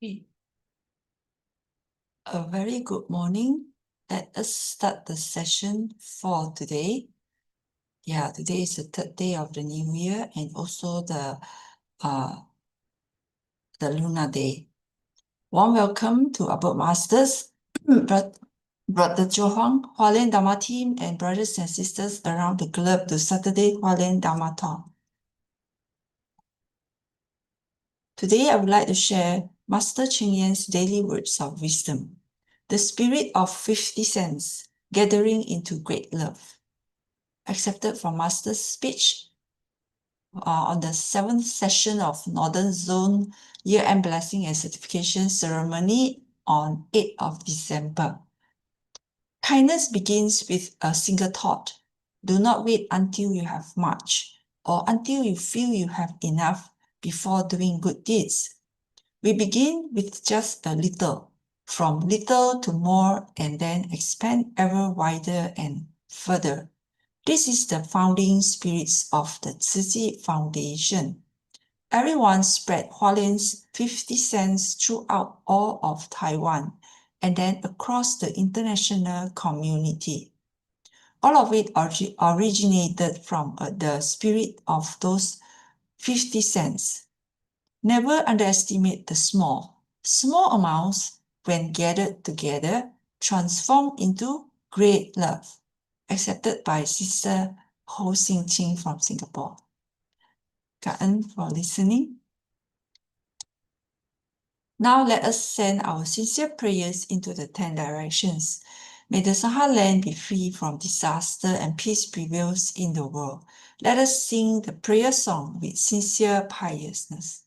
Okay. A very good morning. Let us start the session for today. Yeah, today is the third day of the new year and also the lunar day. Warm welcome to our masters, Brother Huang, Hualien Dharma team, and brothers and sisters around the globe to Saturday Hualien Dharma Talk. Today, I would like to share Master Ching's daily words of wisdom. The spirit of 50 cents gathering into great love. Accepted from Master's speech on the 7th session of Northern Zone Year-End Blessing and Certification Ceremony on 8th of December. Kindness begins with a single thought. Do not wait until you have much or until you feel you have enough before doing good deeds. We begin with just a little, from little to more, and then expand ever wider and further. This is the founding spirits of the Tzu Chi Foundation. Everyone spread Hualien's 50 cents throughout all of Taiwan and then across the international community. All of it originated from the spirit of those 50 cents. Never underestimate the small. Small amounts, when gathered together, transform into great love. Accepted by Sister Ho Sing Ching from Singapore. Ka'en for listening. Now let us send our sincere prayers into the 10 directions. May the Saha land be free from disaster and peace prevails in the world. Let us sing the prayer song with sincere piousness.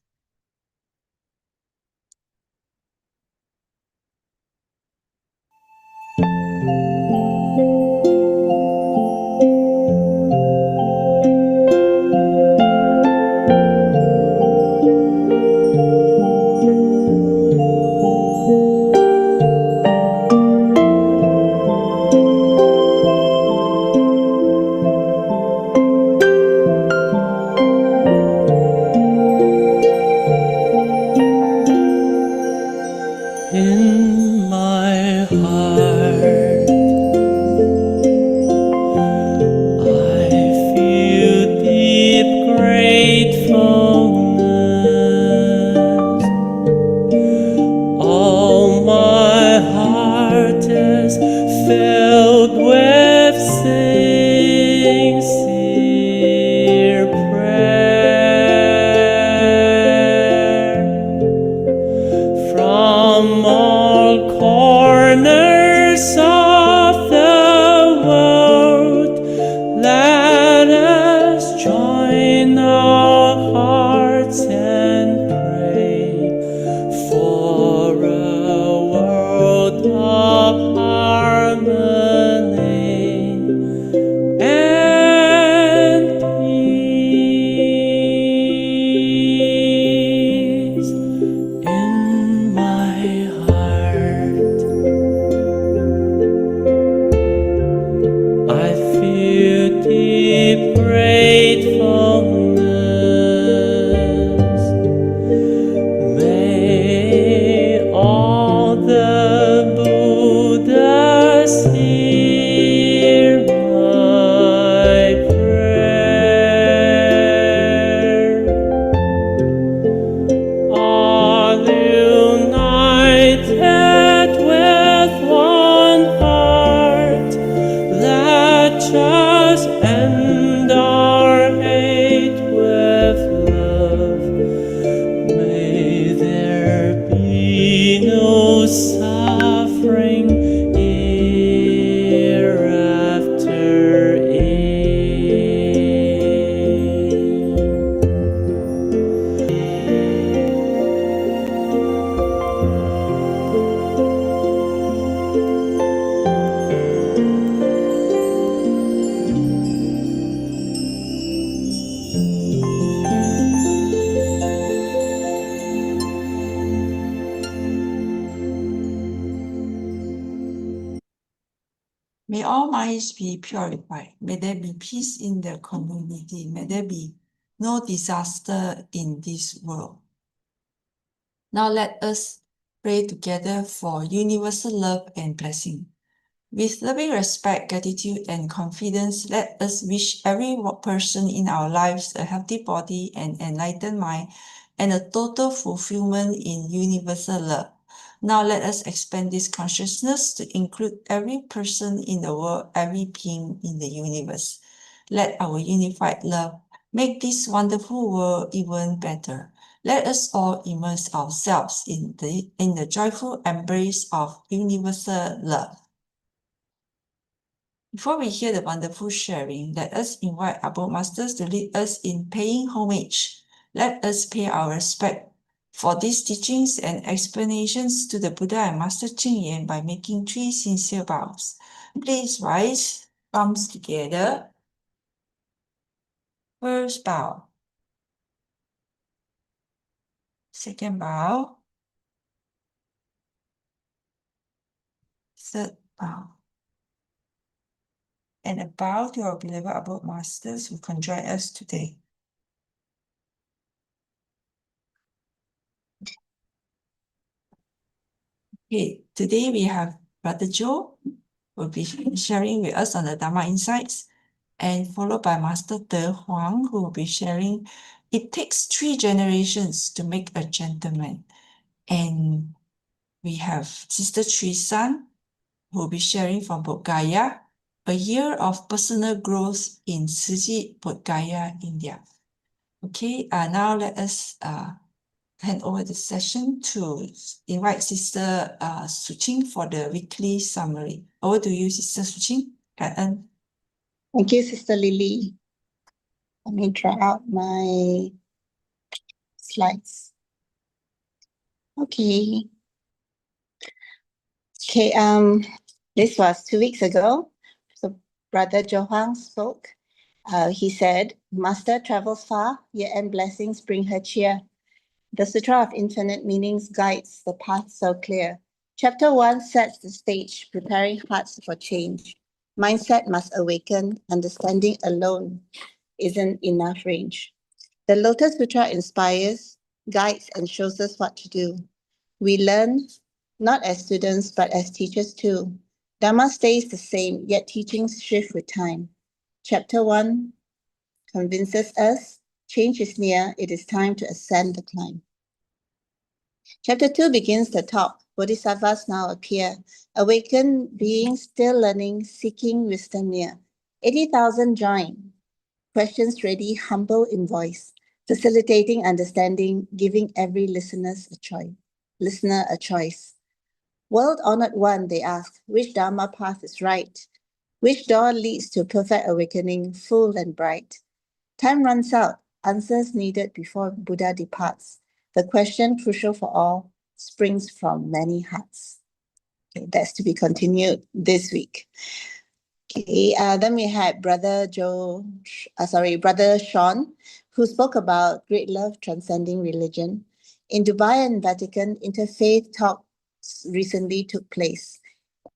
In my heart, I feel deep gratefulness. All my heart is filled with sincere prayer. From all corners of the world, let us join our hearts and pray for a world of harmony and peace. In my heart, I feel deep gratefulness. May all the Buddhas hear my prayer. All united with one heart, let us end our hate with love. May there be no suffering hereafter. May all minds be purified. May there be peace in the community. May there be no disaster in this world. Now let us pray together for universal love and blessing. With loving respect, gratitude, and confidence, let us wish every person in our lives a healthy body and enlightened mind, and a total fulfillment in universal love. Now let us expand this consciousness to include every person in the world, every being in the universe. Let our unified love make this wonderful world even better. Let us all immerse ourselves in the joyful embrace of universal love. Before we hear the wonderful sharing, let us invite our Both Masters to lead us in paying homage. Let us pay our respect for these teachings and explanations to the Buddha and Master Ching Yen by making 3 sincere bows. Please rise, palms together. First bow. Second bow. Third bow. And a bow to our beloved Abode Masters who can join us today. Okay, today we have Brother Joe who will be sharing with us on the Dharma insights, and followed by Master Huang who will be sharing, it takes 3 generations to make a gentleman. And we have Sister Chuey San who will be sharing from BodhGaya, a year of personal growth in Tzu Chi BodhGaya, India. Okay, now let us hand over the session to invite Sister Tzu Chi for the weekly summary. Over to you, Sister Tzu Chi. Thank you, Sister Lily. Let me draw out my slides. Okay. This was 2 weeks ago. So Brother Huang spoke. He said, Master travels far, yet and blessings bring her cheer. The Sutra of Infinite Meanings guides the path so clear. Chapter 1 sets the stage, preparing hearts for change. Mindset must awaken, understanding alone isn't enough range. The Lotus Sutra inspires, guides, and shows us what to do. We learn not as students, but as teachers too. Dharma stays the same, yet teachings shift with time. Chapter 1 convinces us change is near, it is time to ascend the climb. Chapter 2 begins the talk. Bodhisattvas now appear, awakened beings still learning, seeking wisdom near. 80,000 join, questions ready, humble in voice, facilitating understanding, giving every listener a choice. World-honored one, they ask, which Dharma path is right? Which door leads to perfect awakening, full and bright? Time runs out, answers needed before Buddha departs. The question, crucial for all, springs from many hearts. Okay, that's to be continued this week. Okay, then we had Brother Sean, who spoke about great love transcending religion. In Dubai and Vatican, interfaith talks recently took place.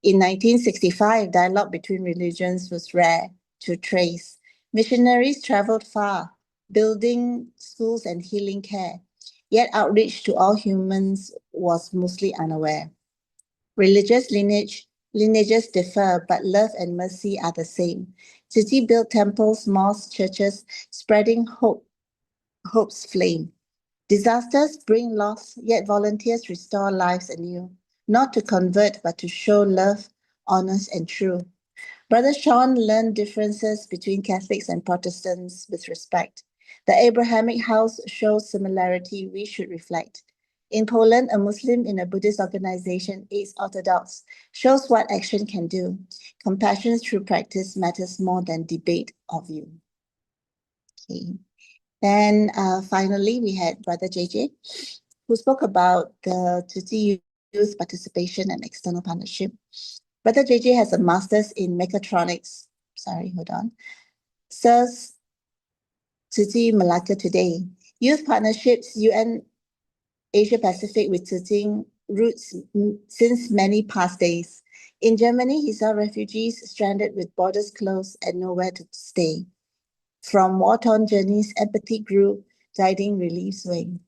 In 1965, dialogue between religions was rare to trace. Missionaries traveled far, building schools and healing care. Yet outreach to all humans was mostly unaware. Religious lineages differ, but love and mercy are the same. Tzu Chi built temples, mosques, churches, spreading hope's flame. Disasters bring loss, yet volunteers restore lives anew, not to convert, but to show love, honest and true. Brother Sean learned differences between Catholics and Protestants with respect. The Abrahamic house shows similarity we should reflect. In Poland, a Muslim in a Buddhist organization is Orthodox, shows what action can do. Compassion through practice matters more than debate or view. Okay. Then finally, we had Brother JJ, who spoke about the Tzu Chi youth participation and external partnership. Brother JJ has a master's in mechatronics. Serves Tzu Chi Malacca today. Youth partnerships, UN Asia Pacific with Tzu Chi roots since many past days. In Germany, he saw refugees stranded with borders closed and nowhere to stay. From war-torn journeys, empathy grew, guiding relief's way.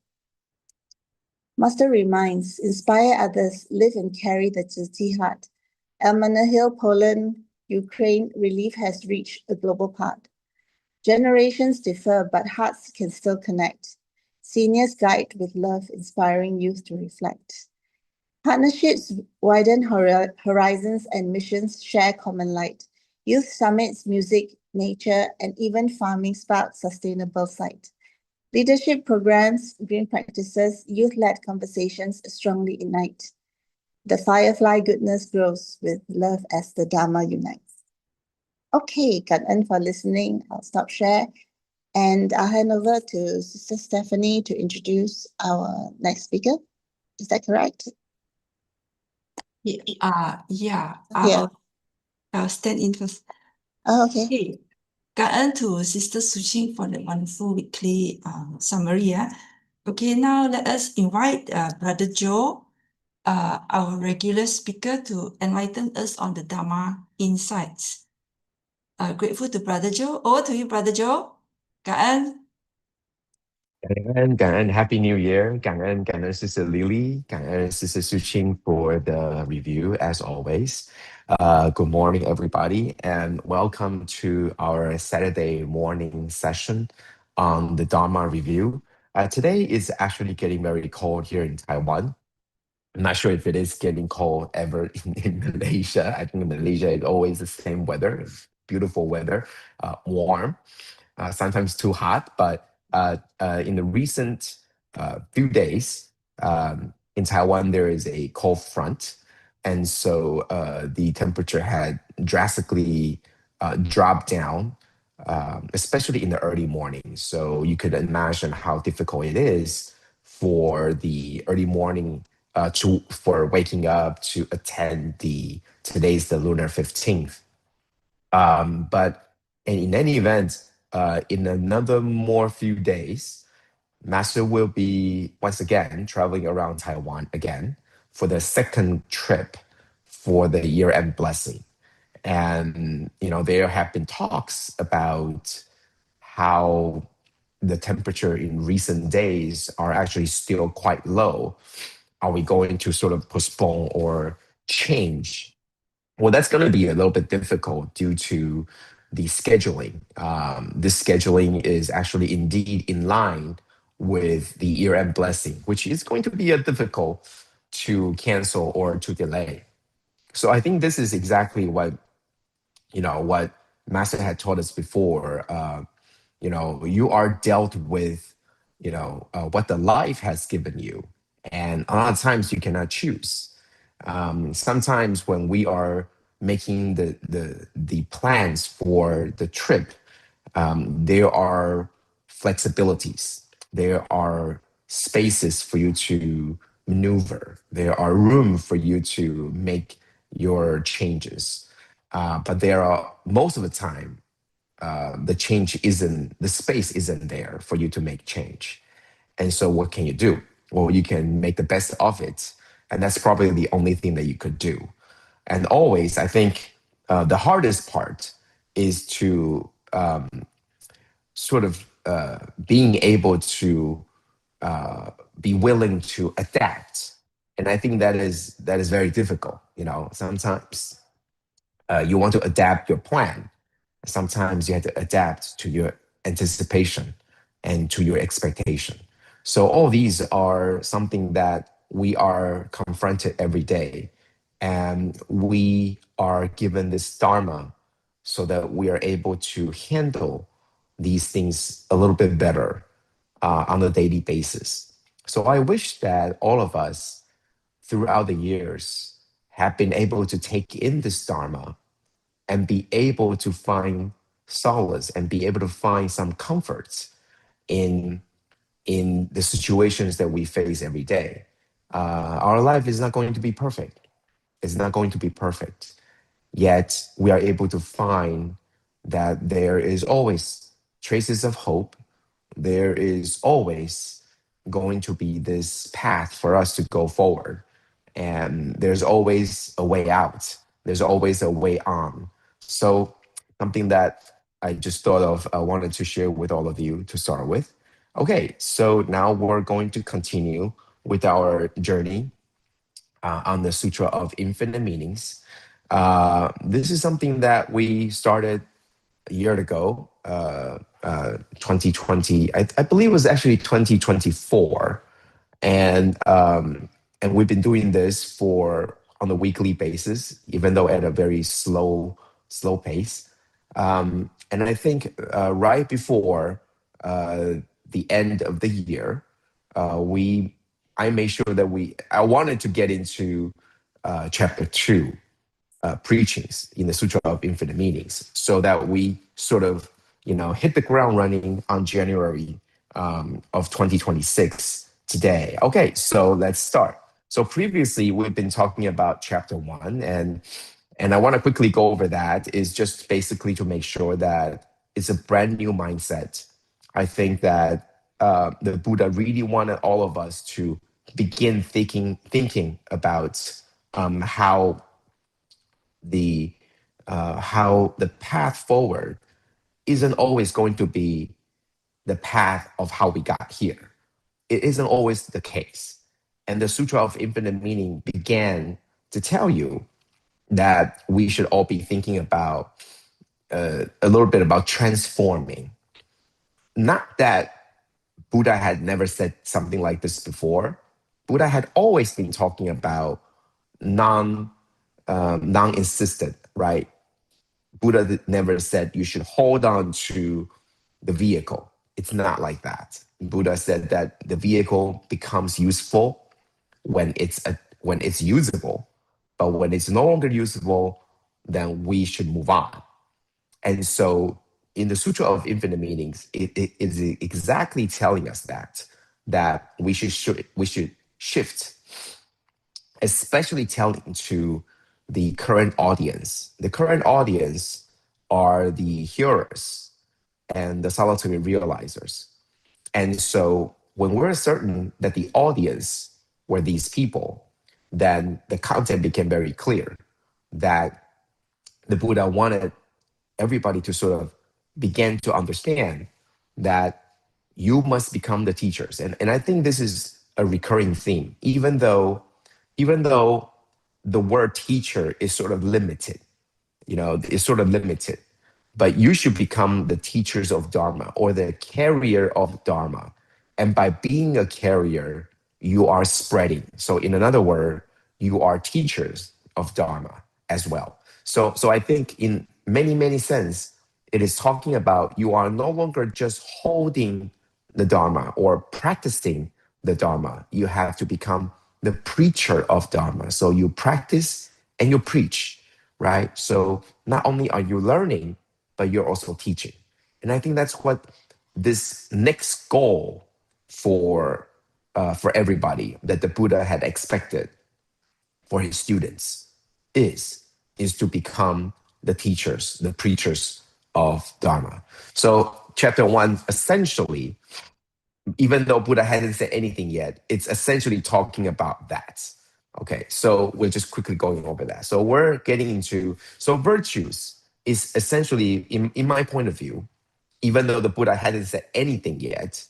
Master reminds, inspire others, live and carry the Tzu Chi heart. Hill, Poland, Ukraine, relief has reached a global part. Generations differ, but hearts can still connect. Seniors guide with love, inspiring youth to reflect. Partnerships widen horizons and missions share common light. Youth summits, music, nature, and even farming spark sustainable sight. Leadership programs, green practices, youth-led conversations strongly ignite. The firefly goodness grows with love as the Dharma unites. Okay, Gan for listening. I'll stop share and I'll hand over to Sister Stephanie to introduce our next speaker. Is that correct? Yeah, Yeah. I'll stand in first. Oh, okay. Okay. 感恩 to Sister Tzu Chi for the wonderful weekly summary. Yeah. Okay, now let us invite Brother Joe, our regular speaker, to enlighten us on the Dharma insights. Grateful to Brother Joe. Over to you, Brother Joe. 感恩。感恩 Happy New Year! 感恩 Sister Lily! 感恩 Sister Suchin for the review as always. Good morning, everybody, and welcome to our Saturday morning session on the Dharma review. Today is actually getting very cold here in Taiwan. I'm not sure if it is getting cold ever in Malaysia. I think in Malaysia it's always the same weather, it's beautiful weather, warm. Sometimes too hot, but in the recent few days in Taiwan, there is a cold front. And so the temperature had drastically dropped down, especially in the early morning. So you could imagine how difficult it is for the early morning for waking up to attend today's the lunar 15th. But in any event, in another more few days, Master will be once again traveling around Taiwan again for the second trip for the year-end blessing. And there have been talks about how the temperature in recent days are actually still quite low. Are we going to sort of postpone or change? Well, that's going to be a little bit difficult due to the scheduling. This scheduling is actually indeed in line with the year-end blessing, which is going to be difficult to cancel or to delay. So I think this is exactly what Master had taught us before. You are dealt with, what the life has given you, and a lot of times you cannot choose. Sometimes when we are making the plans for the trip, there are flexibilities. There are spaces for you to maneuver. There are room for you to make your changes. But there are most of the time, the space isn't there for you to make change. And so what can you do? Well, you can make the best of it. And that's probably the only thing that you could do. And always, I think the hardest part is to sort of being able to be willing to adapt. And I think that is very difficult. Sometimes you want to adapt your plan. Sometimes you have to adapt to your anticipation and to your expectation. So all these are something that we are confronted every day. And we are given this Dharma so that we are able to handle these things a little bit better on a daily basis. So I wish that all of us throughout the years have been able to take in this Dharma and be able to find solace and be able to find some comforts in the situations that we face every day. Our life is not going to be perfect. It's not going to be perfect. Yet we are able to find that there is always traces of hope. There is always going to be this path for us to go forward. And there's always a way out. There's always a way on. So something that I just thought of, I wanted to share with all of you to start with. Okay, so now we're going to continue with our journey on the Sutra of Infinite Meanings. This is something that we started a year ago, 2020. I believe it was actually 2024, and we've been doing this for on a weekly basis, even though at a very slow pace. And I think right before the end of the year, I made sure that I wanted to get into chapter 2, preachings in the Sutra of Infinite Meanings, so that we sort of, hit the ground running on January of 2026 today. Okay, so let's start. So previously we've been talking about chapter 1, and I want to quickly go over that. Is just basically to make sure that it's a brand new mindset. I think that the Buddha really wanted all of us to begin thinking about how the path forward isn't always going to be the path of how we got here. It isn't always the case. And the Sutra of Infinite Meaning began to tell you that we should all be thinking about a little bit about transforming. Not that Buddha had never said something like this before. Buddha had always been talking about non-insistent, right? Buddha never said you should hold on to the vehicle. It's not like that. Buddha said that the vehicle becomes useful when it's usable, but when it's no longer usable, then we should move on. And so, in the Sutra of Infinite Meanings, it is exactly telling us that we should shift, especially telling to the current audience. The current audience are the hearers and the solitary realizers. And so when we're certain that the audience were these people, then the content became very clear that the Buddha wanted everybody to sort of begin to understand that you must become the teachers. And I think this is a recurring theme, even though the word teacher is sort of limited, but you should become the teachers of Dharma or the carrier of Dharma. And by being a carrier, you are spreading. So in another word, you are teachers of Dharma as well. So I think in many, many sense, it is talking about you are no longer just holding the Dharma or practicing the Dharma. You have to become the preacher of Dharma. So you practice and you preach, right? So not only are you learning, but you're also teaching. And I think that's what this next goal for everybody that the Buddha had expected for his students is to become the teachers, the preachers of Dharma. So chapter 1, essentially, even though Buddha hasn't said anything yet, it's essentially talking about that. Okay, so we're just quickly going over that. So we're getting into, so virtues is essentially, in my point of view, even though the Buddha hadn't said anything yet,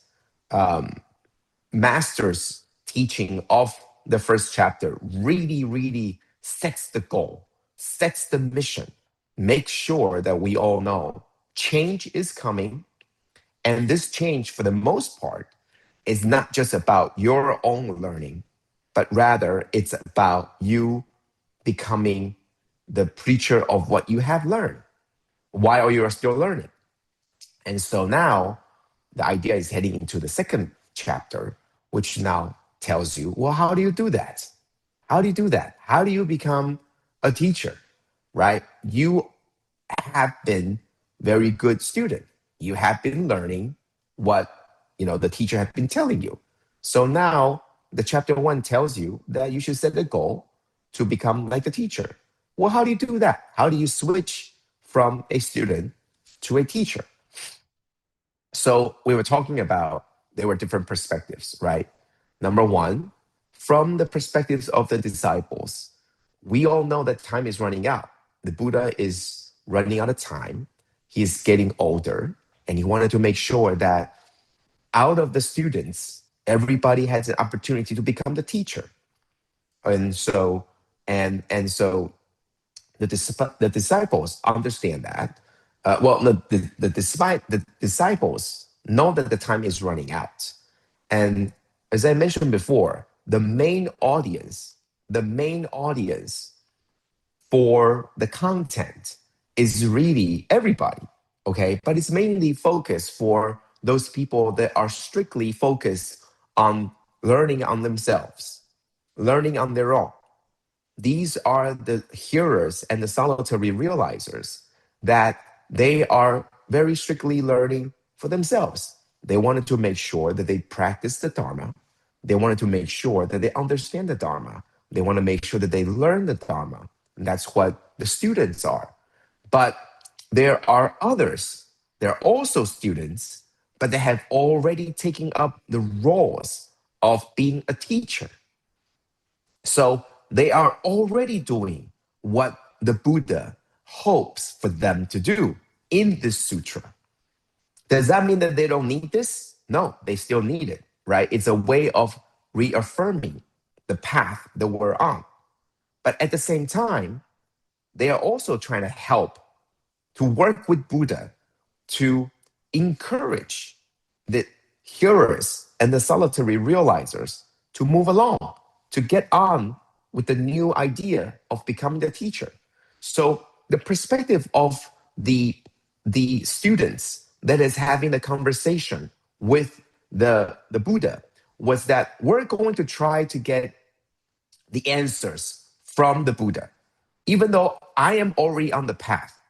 Master's teaching of the first chapter really, really sets the goal, sets the mission, makes sure that we all know change is coming. And this change, for the most part, is not just about your own learning, but rather it's about you becoming the preacher of what you have learned while you are still learning. And so now the idea is heading into the second chapter, which now tells you, well, how do you do that? How do you do that? How do you become a teacher, right? You have been very good student. You have been learning what the teacher had been telling you. So now the chapter 1 tells you that you should set a goal to become like the teacher. Well, how do you do that? How do you switch from a student to a teacher? So we were talking about there were different perspectives, right? Number 1, from the perspectives of the disciples, we all know that time is running out. The Buddha is running out of time. He's getting older, and he wanted to make sure that out of the students, Everybody has an opportunity to become the teacher. And so, and so the disciples understand that. The disciples know that the time is running out. And as I mentioned before, the main audience for the content is really everybody, okay? But it's mainly focused for those people that are strictly focused on learning on themselves, learning on their own. These are the hearers and the solitary realizers that they are very strictly learning for themselves. They wanted to make sure that they practice the Dharma. They wanted to make sure that they understand the Dharma. They want to make sure that they learn the Dharma. And that's what the students are. But there are others. They're also students, but they have already taken up the roles of being a teacher. So they are already doing what the Buddha hopes for them to do in this sutra. Does that mean that they don't need this? No, they still need it, right? It's a way of reaffirming the path that we're on. But at the same time, they are also trying to help to work with Buddha to encourage the hearers and the solitary realizers to move along, to get on with the new idea of becoming the teacher. So the perspective of the students that is having the conversation with the Buddha was that we're going to try to get the answers from the Buddha. Even though I am already on the path,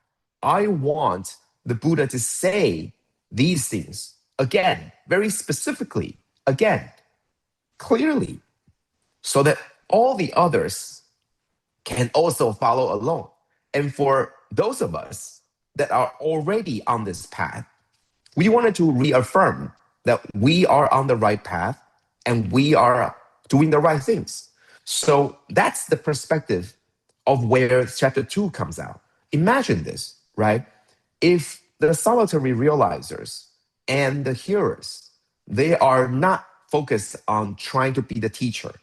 I want the Buddha to say these things again, very specifically, again, clearly, so that all the others can also follow along. And for those of us that are already on this path, we wanted to reaffirm that we are on the right path and we are doing the right things. So that's the perspective of where chapter 2 comes out. Imagine this, right? If the solitary realizers and the hearers, they are not focused on trying to be the teacher,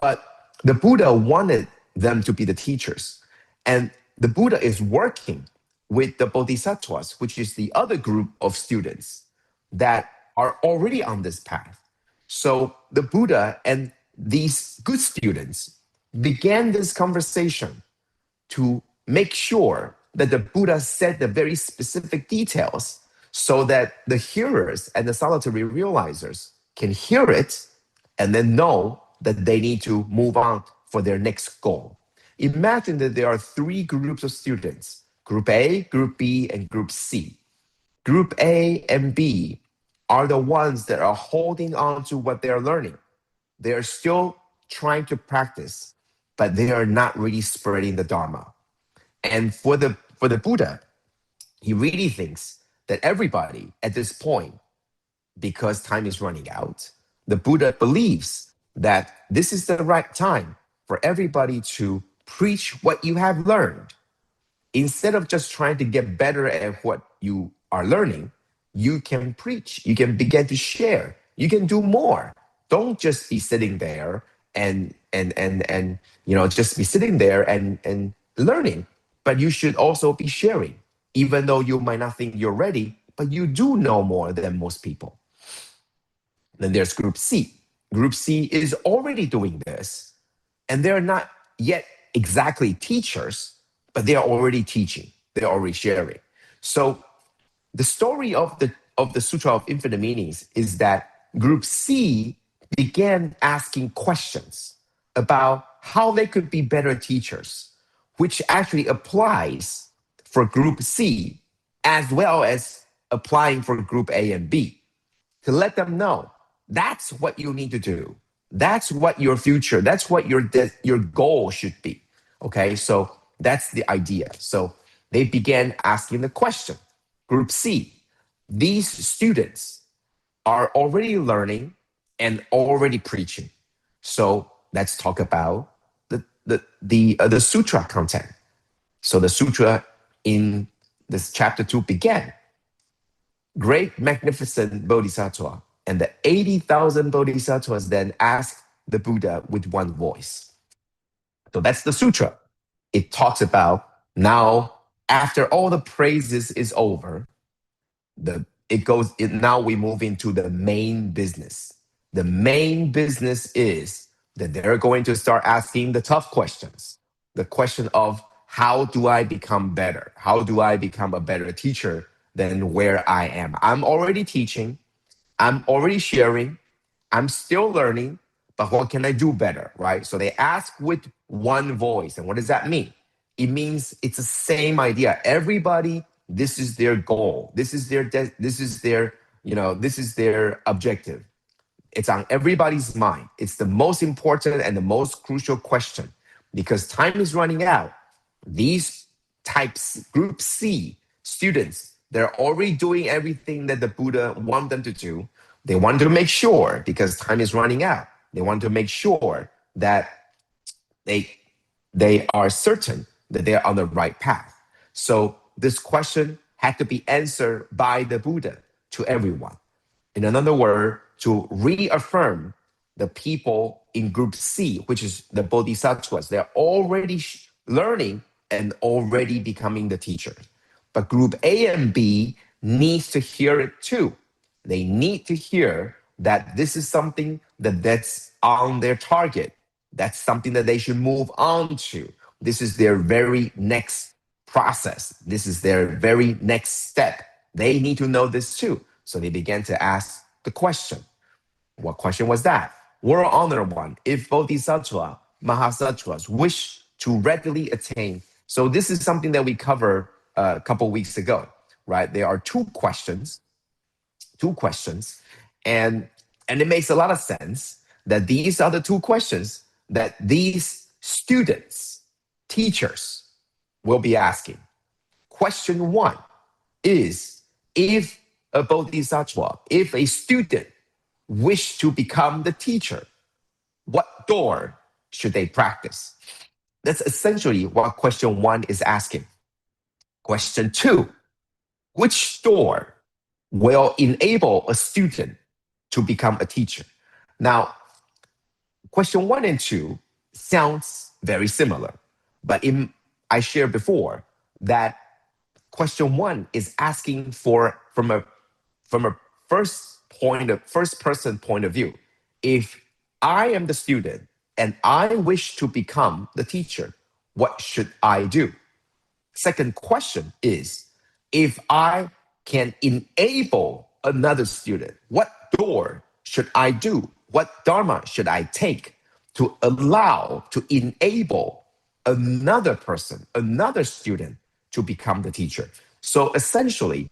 but the Buddha wanted them to be the teachers. And the Buddha is working with the bodhisattvas, which is the other group of students that are already on this path. So the Buddha and these good students began this conversation to make sure that the Buddha said the very specific details so that the hearers and the solitary realizers can hear it and then know that they need to move on for their next goal. Imagine that there are three groups of students, Group A, Group B, and Group C. Group A and B are the ones that are holding on to what they're learning. They are still trying to practice, but they are not really spreading the Dharma. And for the Buddha, he really thinks that everybody at this point, because time is running out, the Buddha believes that this is the right time for everybody to preach what you have learned. Instead of just trying to get better at what you are learning, you can preach, you can begin to share, you can do more. Don't just be sitting there and just be sitting there and learning, but you should also be sharing, even though you might not think you're ready, but you do know more than most people. Then there's Group C. Group C is already doing this, and they're not yet exactly teachers, but they're already teaching. They're already sharing. So the story of the Sutra of Infinite Meanings is that Group C began asking questions about how they could be better teachers, which actually applies for Group C as well as applying for Group A and B, to let them know that's what you need to do. That's what your future, that's what your goal should be. Okay, so that's the idea. So they began asking the question. Group C, these students are already learning and already preaching. So let's talk about the sutra content. So the sutra in this chapter 2 began. Great, magnificent Bodhisattva, And the 80,000 bodhisattvas then ask the Buddha with one voice. So that's the sutra. It talks about now, after all the praises is over, now we move into the main business. The main business is that they're going to start asking the tough questions. The question of, how do I become better? How do I become a better teacher than where I am? I'm already teaching. I'm already sharing. I'm still learning, but what can I do better, right? So they ask with one voice. And what does that mean? It means it's the same idea. Everybody, this is their goal. This is their objective. It's on everybody's mind. It's the most important and the most crucial question, because time is running out. These types, group C students, they're already doing everything that the Buddha want them to do. They want to make sure, because time is running out, they want to make sure that they are certain that they're on the right path. So this question had to be answered by the Buddha to everyone. In another word, to reaffirm the people in group C, which is the bodhisattvas. They're already learning and already becoming the teacher. But group A and B needs to hear it too. They need to hear that this is something that's on their target. That's something that they should move on to. This is their very next process. This is their very next step. They need to know this too. So they began to ask the question. What question was that? World Honor One, if Bodhisattva, Mahasattvas wish to readily attain. So this is something that we covered a couple weeks ago, right? There are two questions, and it makes a lot of sense that these are the two questions that these students, teachers, will be asking. Question one is, if a bodhisattva, if a student wish to become the teacher, what door should they practice? That's essentially what question one is asking. Question two, which door will enable a student to become a teacher? Now, question one and two sounds very similar, but I shared before that question one is asking from a first person point of view. If I am the student and I wish to become the teacher, what should I do? Second question is, if I can enable another student, what door should I do? What Dharma should I take to enable another person, another student to become the teacher? So essentially,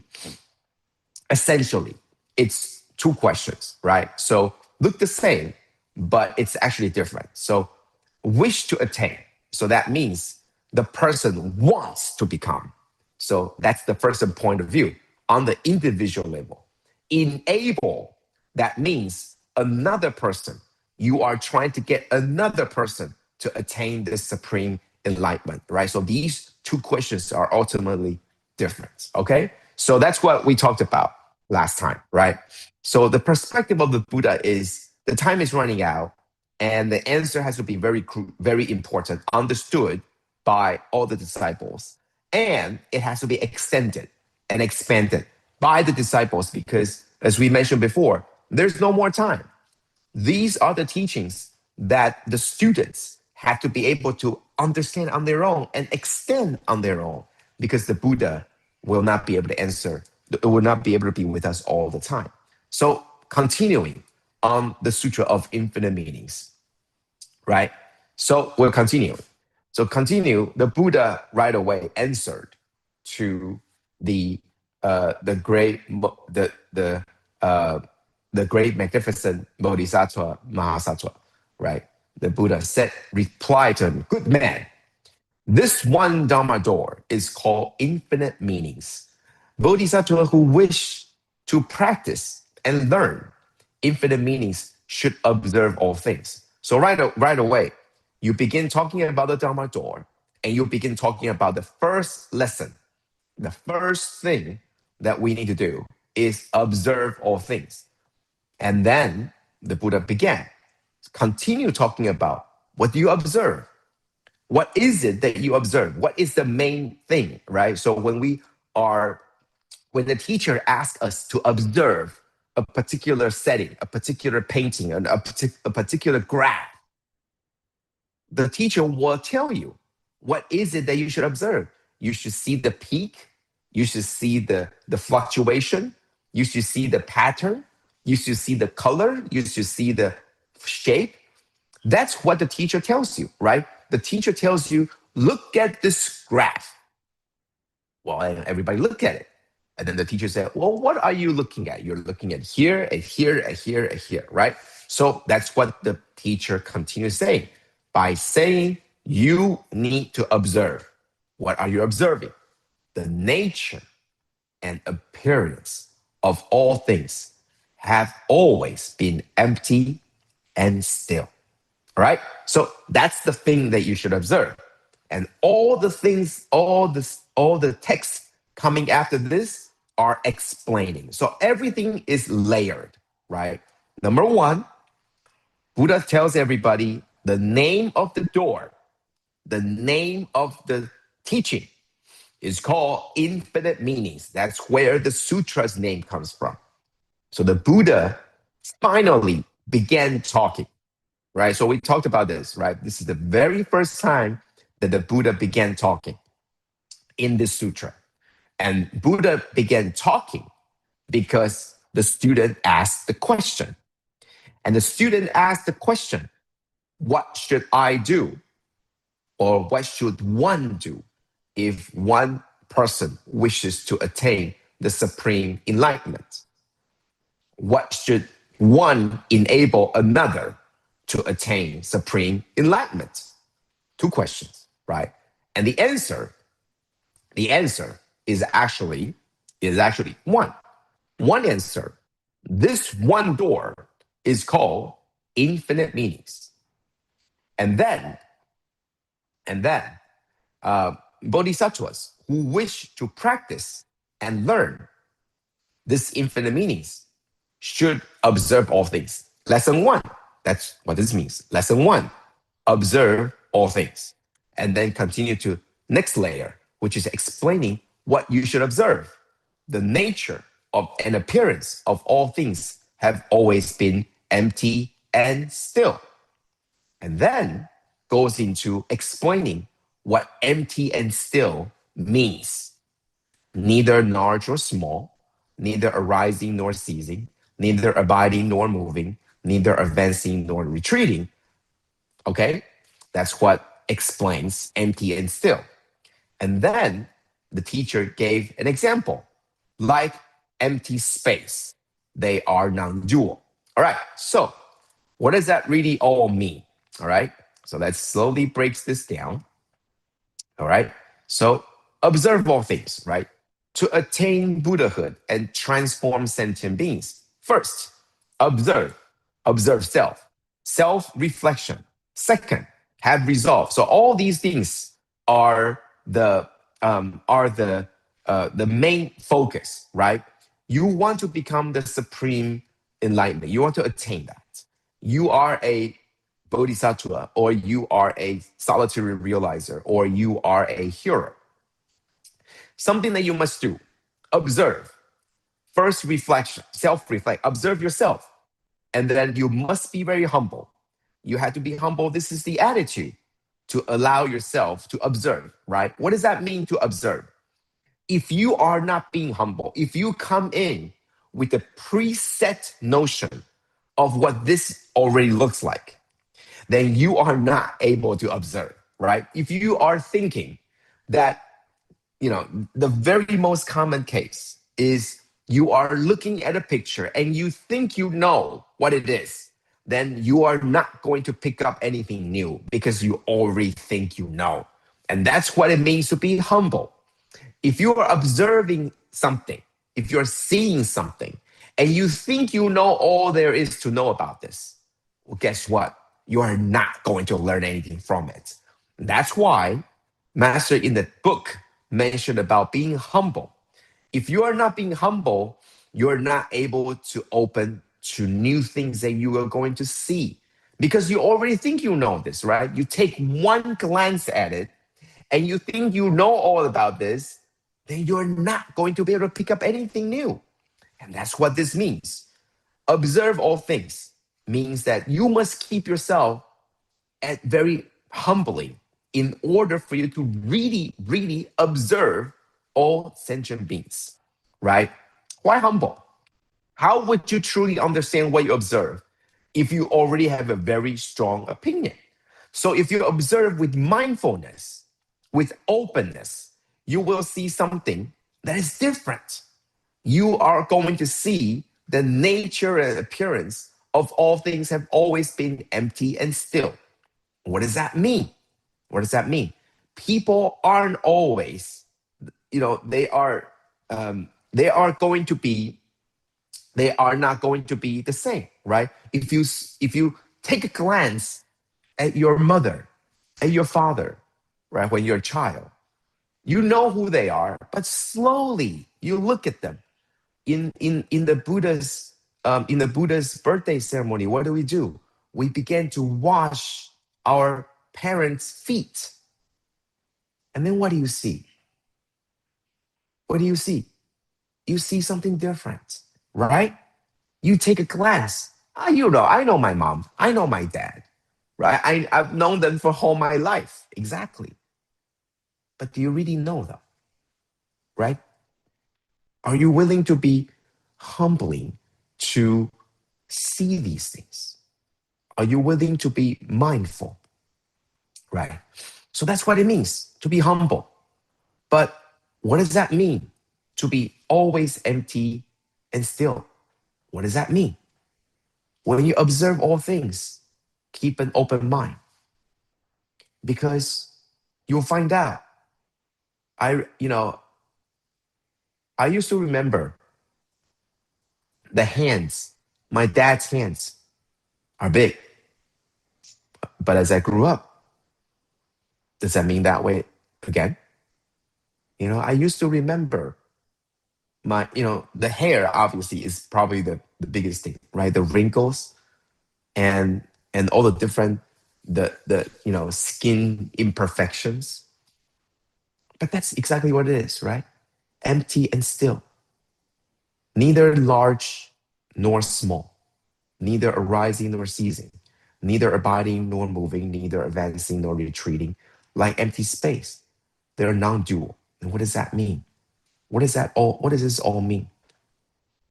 it's two questions, right? So look the same, but it's actually different. So wish to attain. So that means the person wants to become. So that's the first point of view on the individual level. Enable, that means another person. You are trying to get another person to attain this supreme enlightenment, right? So these two questions are ultimately different, okay? So that's what we talked about last time, right? So the perspective of the Buddha is the time is running out, and the answer has to be very, very important, understood by all the disciples. And it has to be extended and expanded by the disciples because, as we mentioned before, there's no more time. These are the teachings that the students have to be able to understand on their own and extend on their own, because the Buddha will not be able to answer, will not be able to be with us all the time. So continuing on the Sutra of Infinite Meanings, right? So we'll continue. So the Buddha right away answered to the great magnificent Bodhisattva Mahasattva, right? The Buddha replied to him, good man, this one Dharma door is called infinite meanings. Bodhisattva who wish to practice and learn infinite meanings should observe all things. So right away, you begin talking about the Dharma door, and you begin talking about the first lesson. The first thing that we need to do is observe all things. And then the Buddha began, continue talking about what do you observe? What is it that you observe? What is the main thing, right? So when the teacher asks us to observe a particular setting, a particular painting, a particular graph, the teacher will tell you what is it that you should observe. You should see the peak. You should see the fluctuation. You should see the pattern. You should see the color. You should see the shape. That's what the teacher tells you, right? The teacher tells you, look at this graph. Well, everybody look at it. And then the teacher said, well, what are you looking at? You're looking at here, and here, and here, and here, right? So that's what the teacher continues saying. By saying you need to observe. What are you observing? The nature and appearance of all things have always been empty and still. All right? So that's the thing that you should observe. And all the things, all the texts coming after this are explaining. So everything is layered, right? Number one, Buddha tells everybody the name of the door, the name of the teaching is called infinite meanings. That's where the sutra's name comes from. So the Buddha finally began talking, right? So we talked about this, right? This is the very first time that the Buddha began talking in this sutra. And Buddha began talking because the student asked the question. And the student asked the question, what should I do? Or what should one do if one person wishes to attain the supreme enlightenment? What should one enable another to attain supreme enlightenment? Two questions, right? And the answer is actually one. One answer. This one door is called infinite meanings. And then bodhisattvas who wish to practice and learn this infinite meanings should observe all things. Lesson one, that's what this means. Lesson one, observe all things. And then continue to next layer, which is explaining what you should observe. The nature of an appearance of all things have always been empty and still. And then goes into explaining what empty and still means. Neither large or small, neither arising nor ceasing, neither abiding nor moving, neither advancing nor retreating. Okay? That's what explains empty and still. And then the teacher gave an example, like empty space. They are non-dual. All right, so what does that really all mean? All right, so let's slowly break this down. All right, so observe all things, right? To attain Buddhahood and transform sentient beings, first, observe self-reflection. Second, have resolve. So all these things are the main focus, right? You want to become the supreme enlightenment. You want to attain that. You are a bodhisattva, or you are a solitary realizer, or you are a hero. Something that you must do, observe. First, reflection, self-reflect, observe yourself. And then you must be very humble. You have to be humble. This is the attitude to allow yourself to observe, right? What does that mean to observe? If you are not being humble, if you come in with a preset notion of what this already looks like, then you are not able to observe, right? If you are thinking that, the very most common case is you are looking at a picture and you think you know what it is, then you are not going to pick up anything new because you already think you know. And that's what it means to be humble. If you are observing something, if you're seeing something, and you think you know all there is to know about this, well, guess what? You are not going to learn anything from it. That's why Master in the book mentioned about being humble. If you are not being humble, you're not able to open to new things that you are going to see. Because you already think you know this, right? You take one glance at it and you think you know all about this, then you're not going to be able to pick up anything new. And that's what this means. Observe all things means that you must keep yourself at very humbly in order for you to really, really observe all sentient beings, right? Why humble? How would you truly understand what you observe if you already have a very strong opinion? So if you observe with mindfulness, with openness, you will see something that is different. You are going to see the nature and appearance of all things have always been empty and still. What does that mean? What does that mean? People aren't always, they are going to be, they are not going to be the same, right? If you take a glance at your mother, at your father, right, when you're a child, you know who they are, but slowly you look at them. In the Buddha's birthday ceremony, what do? We begin to wash our parents' feet. And then what do you see? What do you see? You see something different, right? You take a glance. I know my mom. I know my dad, right? I've known them for all my life. Exactly. But do you really know them, right? Are you willing to be humbling to see these things? Are you willing to be mindful, right? So that's what it means to be humble. But what does that mean to be always empty and still? What does that mean? When you observe all things, keep an open mind, because you'll find out. I used to remember the hands. My dad's hands are big. But as I grew up, does that mean that way again? I used to remember the hair obviously is probably the biggest thing, right? The wrinkles and all the different skin imperfections. But that's exactly what it is, right? Empty and still. Neither large nor small, neither arising nor ceasing, neither abiding nor moving, neither advancing nor retreating, like empty space. They're non-dual. And what does that mean? What does this all mean?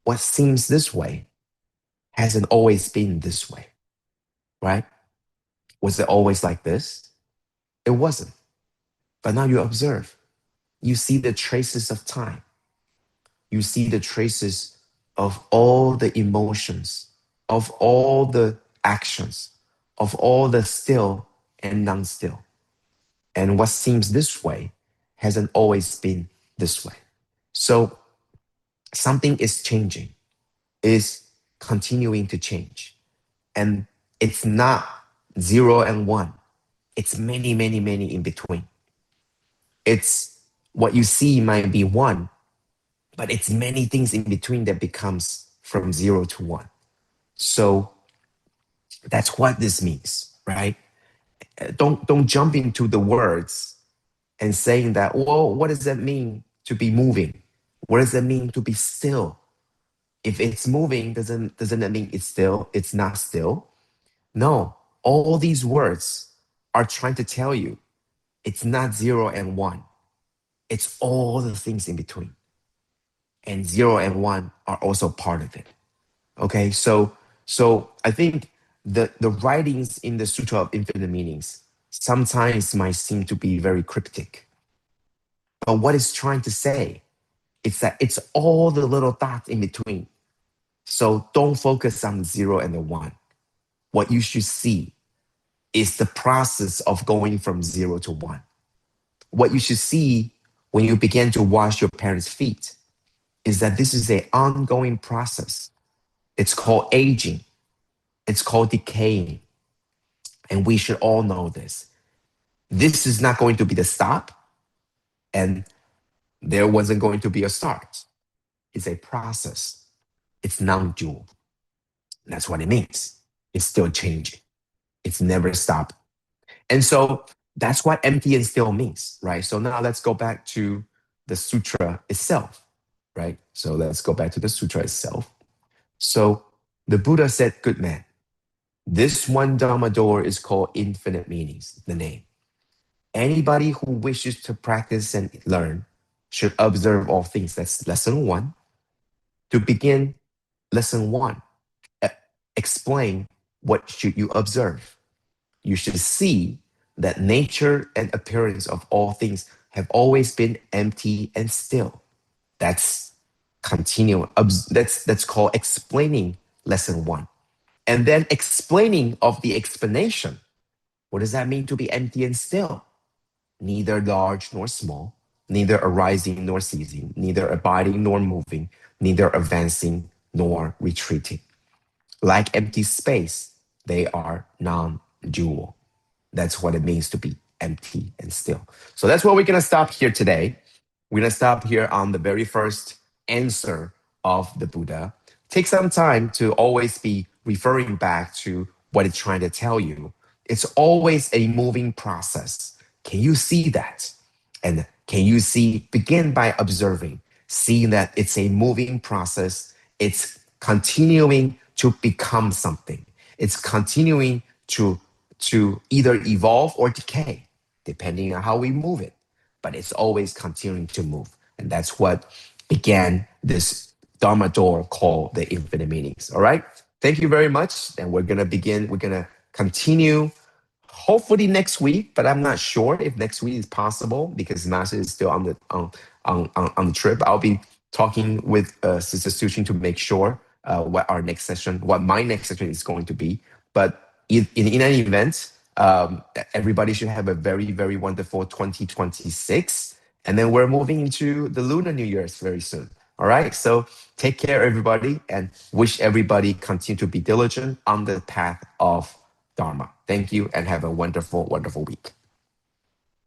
What seems this way hasn't always been this way, right? Was it always like this? It wasn't. But now you observe. You see the traces of time. You see the traces of all the emotions, of all the actions, of all the still and non-still. And what seems this way hasn't always been this way. So something is changing, is continuing to change. And it's not 0 and 1. It's many, many, many in between. It's what you see might be 1, but it's many things in between that becomes from 0 to 1. So that's what this means, right? Don't jump into the words and saying that, well, what does that mean to be moving? What does that mean to be still? If it's moving, doesn't that mean it's still? It's not still. No, all these words are trying to tell you it's not 0 and 1. It's all the things in between. And 0 and 1 are also part of it. Okay, so I think the writings in the Sutra of Infinite Meanings sometimes might seem to be very cryptic. But what it's trying to say is that it's all the little dots in between. So don't focus on the 0 and the 1. What you should see is the process of going from 0 to 1. What you should see when you begin to wash your parents' feet is that this is an ongoing process. It's called aging. It's called decaying. And we should all know this. This is not going to be the stop, and there wasn't going to be a start. It's a process. It's non-dual. That's what it means. It's still changing. It's never stopped. And so that's what empty and still means, right? So now let's go back to the sutra itself, right? So let's go back to the sutra itself. So the Buddha said, good man, this one Dharma door is called infinite meanings, the name. Anybody who wishes to practice and learn should observe all things. That's lesson one. To begin lesson one, explain what should you observe. You should see that nature and appearance of all things have always been empty and still. That's continuing. That's called explaining lesson one. And then explaining of the explanation. What does that mean to be empty and still? Neither large nor small, neither arising nor ceasing, neither abiding nor moving, neither advancing nor retreating. Like empty space, they are non-dual. That's what it means to be empty and still. So that's where we're going to stop here today. We're going to stop here on the very first answer of the Buddha. Take some time to always be referring back to what it's trying to tell you. It's always a moving process. Can you see that? And can you begin by observing, seeing that it's a moving process. It's continuing to become something. It's continuing to either evolve or decay, depending on how we move it. But it's always continuing to move. And that's what began this Dharma door called the infinite meanings. All right. Thank you very much. And we're going to begin. We're going to continue hopefully next week, but I'm not sure if next week is possible because Master is still on the trip. I'll be talking with Sister Tzu Chi to make sure what my next session is going to be. But in any event, everybody should have a very, very wonderful 2026. And then we're moving into the Lunar New Year's very soon. All right. So take care, everybody, and wish everybody continue to be diligent on the path of Dharma. Thank you and have a wonderful, wonderful week.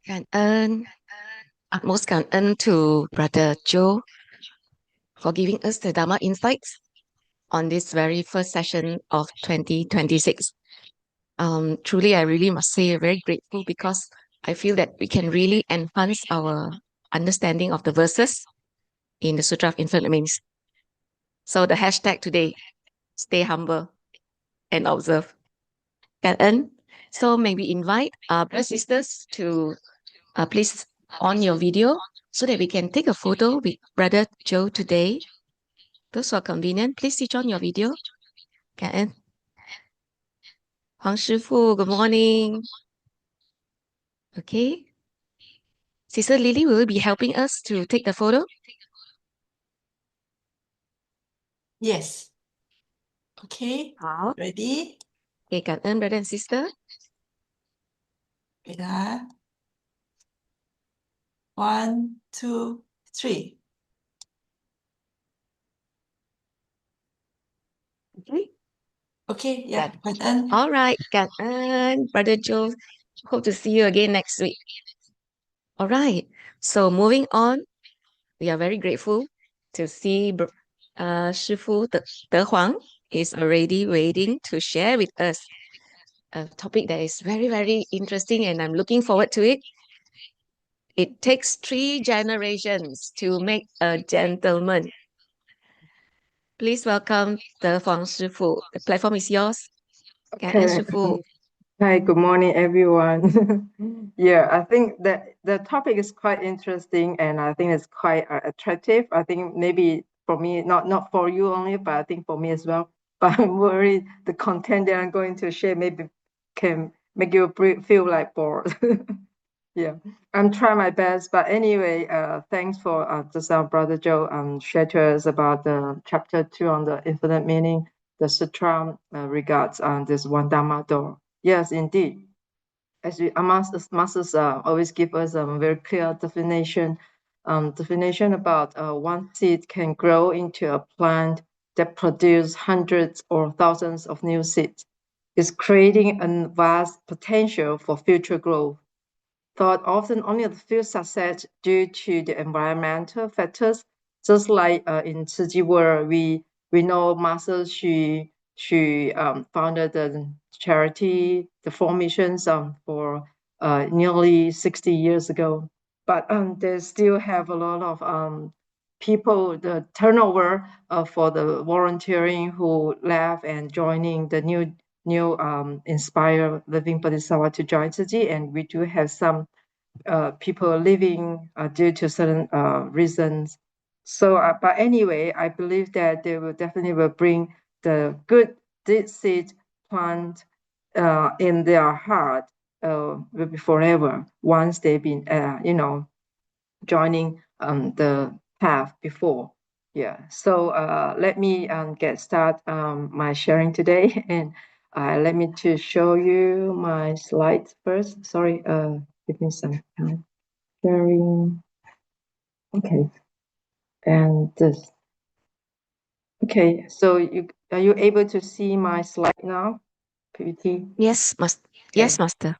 感恩 utmost 感恩 to Brother Joe for giving us the Dharma insights on this very first session of 2026. Truly, I really must say very grateful because I feel that we can really enhance our understanding of the verses in the Sutra of Infinite Meanings. So the hashtag today, stay humble and observe. 感恩. So may we invite our brothers and sisters to please on your video so that we can take a photo with Brother Joe today. Those who are convenient, please switch on your video. 感恩. Huang Shifu, good morning. Okay. Sister Lily will be helping us to take the photo. Yes. Okay. 好. Ready? Okay, 感恩 brother and sister. Wait, 1, 2, 3. Okay. Okay, yeah. 感恩. All right, 感恩 Brother Joe. Hope to see you again next week. All right. So moving on, we are very grateful to see Shifu De Huang is already waiting to share with us a topic that is very, very interesting, and I'm looking forward to it. It takes 3 generations to make a gentleman. Please welcome the Huang Shifu. The platform is yours. Okay. Shifu. Hi, good morning, everyone. Yeah, I think that the topic is quite interesting, and I think it's quite attractive. I think maybe for me, not for you only, but I think for me as well. But I'm worried the content that I'm going to share maybe can make you feel like bored. Yeah, I'm trying my best. But anyway, thanks for just our brother Joe shared to us about the chapter 2 on the infinite meaning, the sutra regards this one Dharma door. Yes, indeed. As masters always give us a very clear definition about one seed can grow into a plant that produces hundreds or thousands of new seeds. It's creating a vast potential for future growth. Thought often only of few success due to the environmental factors. Just like in Tzu Chi world, we know Master Xu She founded the charity, the Four Missions, for nearly 60 years ago. But they still have a lot of people, the turnover for the volunteering who left and joining the new Inspire Living Bodhisattva to join Tzu Chi. And we do have some people leaving due to certain reasons. So, but anyway, I believe that they will definitely bring the good seed plant in their heart will be forever once they've been, joining the path before. Yeah. So let me get start my sharing today, and let me to show you my slides first. Sorry, give me some time. Sharing. Okay. And this. Okay. So are you able to see my slide now? PPT. Yes, Okay. Master.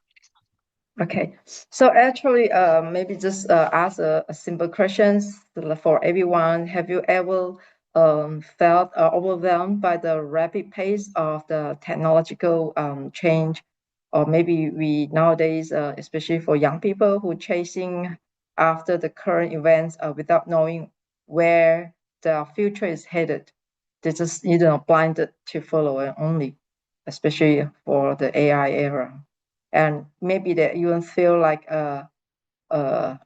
Okay, so actually, maybe just ask a simple questions for everyone. Have you ever felt overwhelmed by the rapid pace of the technological change? Or maybe we nowadays, especially for young people who chasing after the current events without knowing where the future is headed. They just, blinded to follow it only, especially for the AI era. And maybe that you feel like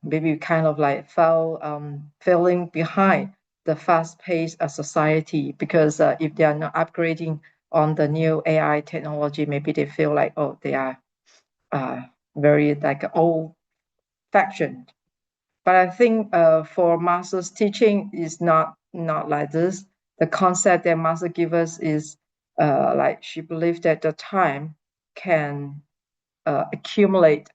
maybe kind of like falling behind the fast-paced society, because if they are not upgrading on the new AI technology, maybe they feel like, oh, they are very like old-fashioned. But I think for Master's teaching is not like this. The concept that Master gives us is like she believes that the time can accumulate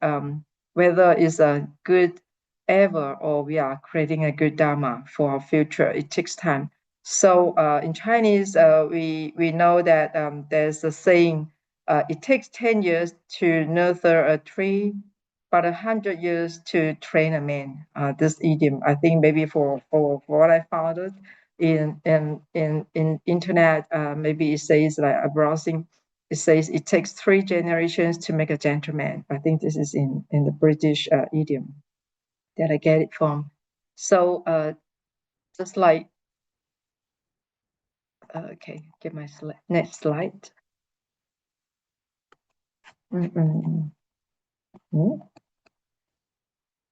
whether it's a good ever or we are creating a good Dharma for our future. It takes time. So in Chinese, we know that there's a saying, it takes 10 years to nurture a tree, but 100 years to train a man. This idiom, I think maybe for what I found it in internet, maybe it says like a browsing, it says it takes 3 generations to make a gentleman. I think this is in the British idiom that I get it from. So just like, okay, get my next slide.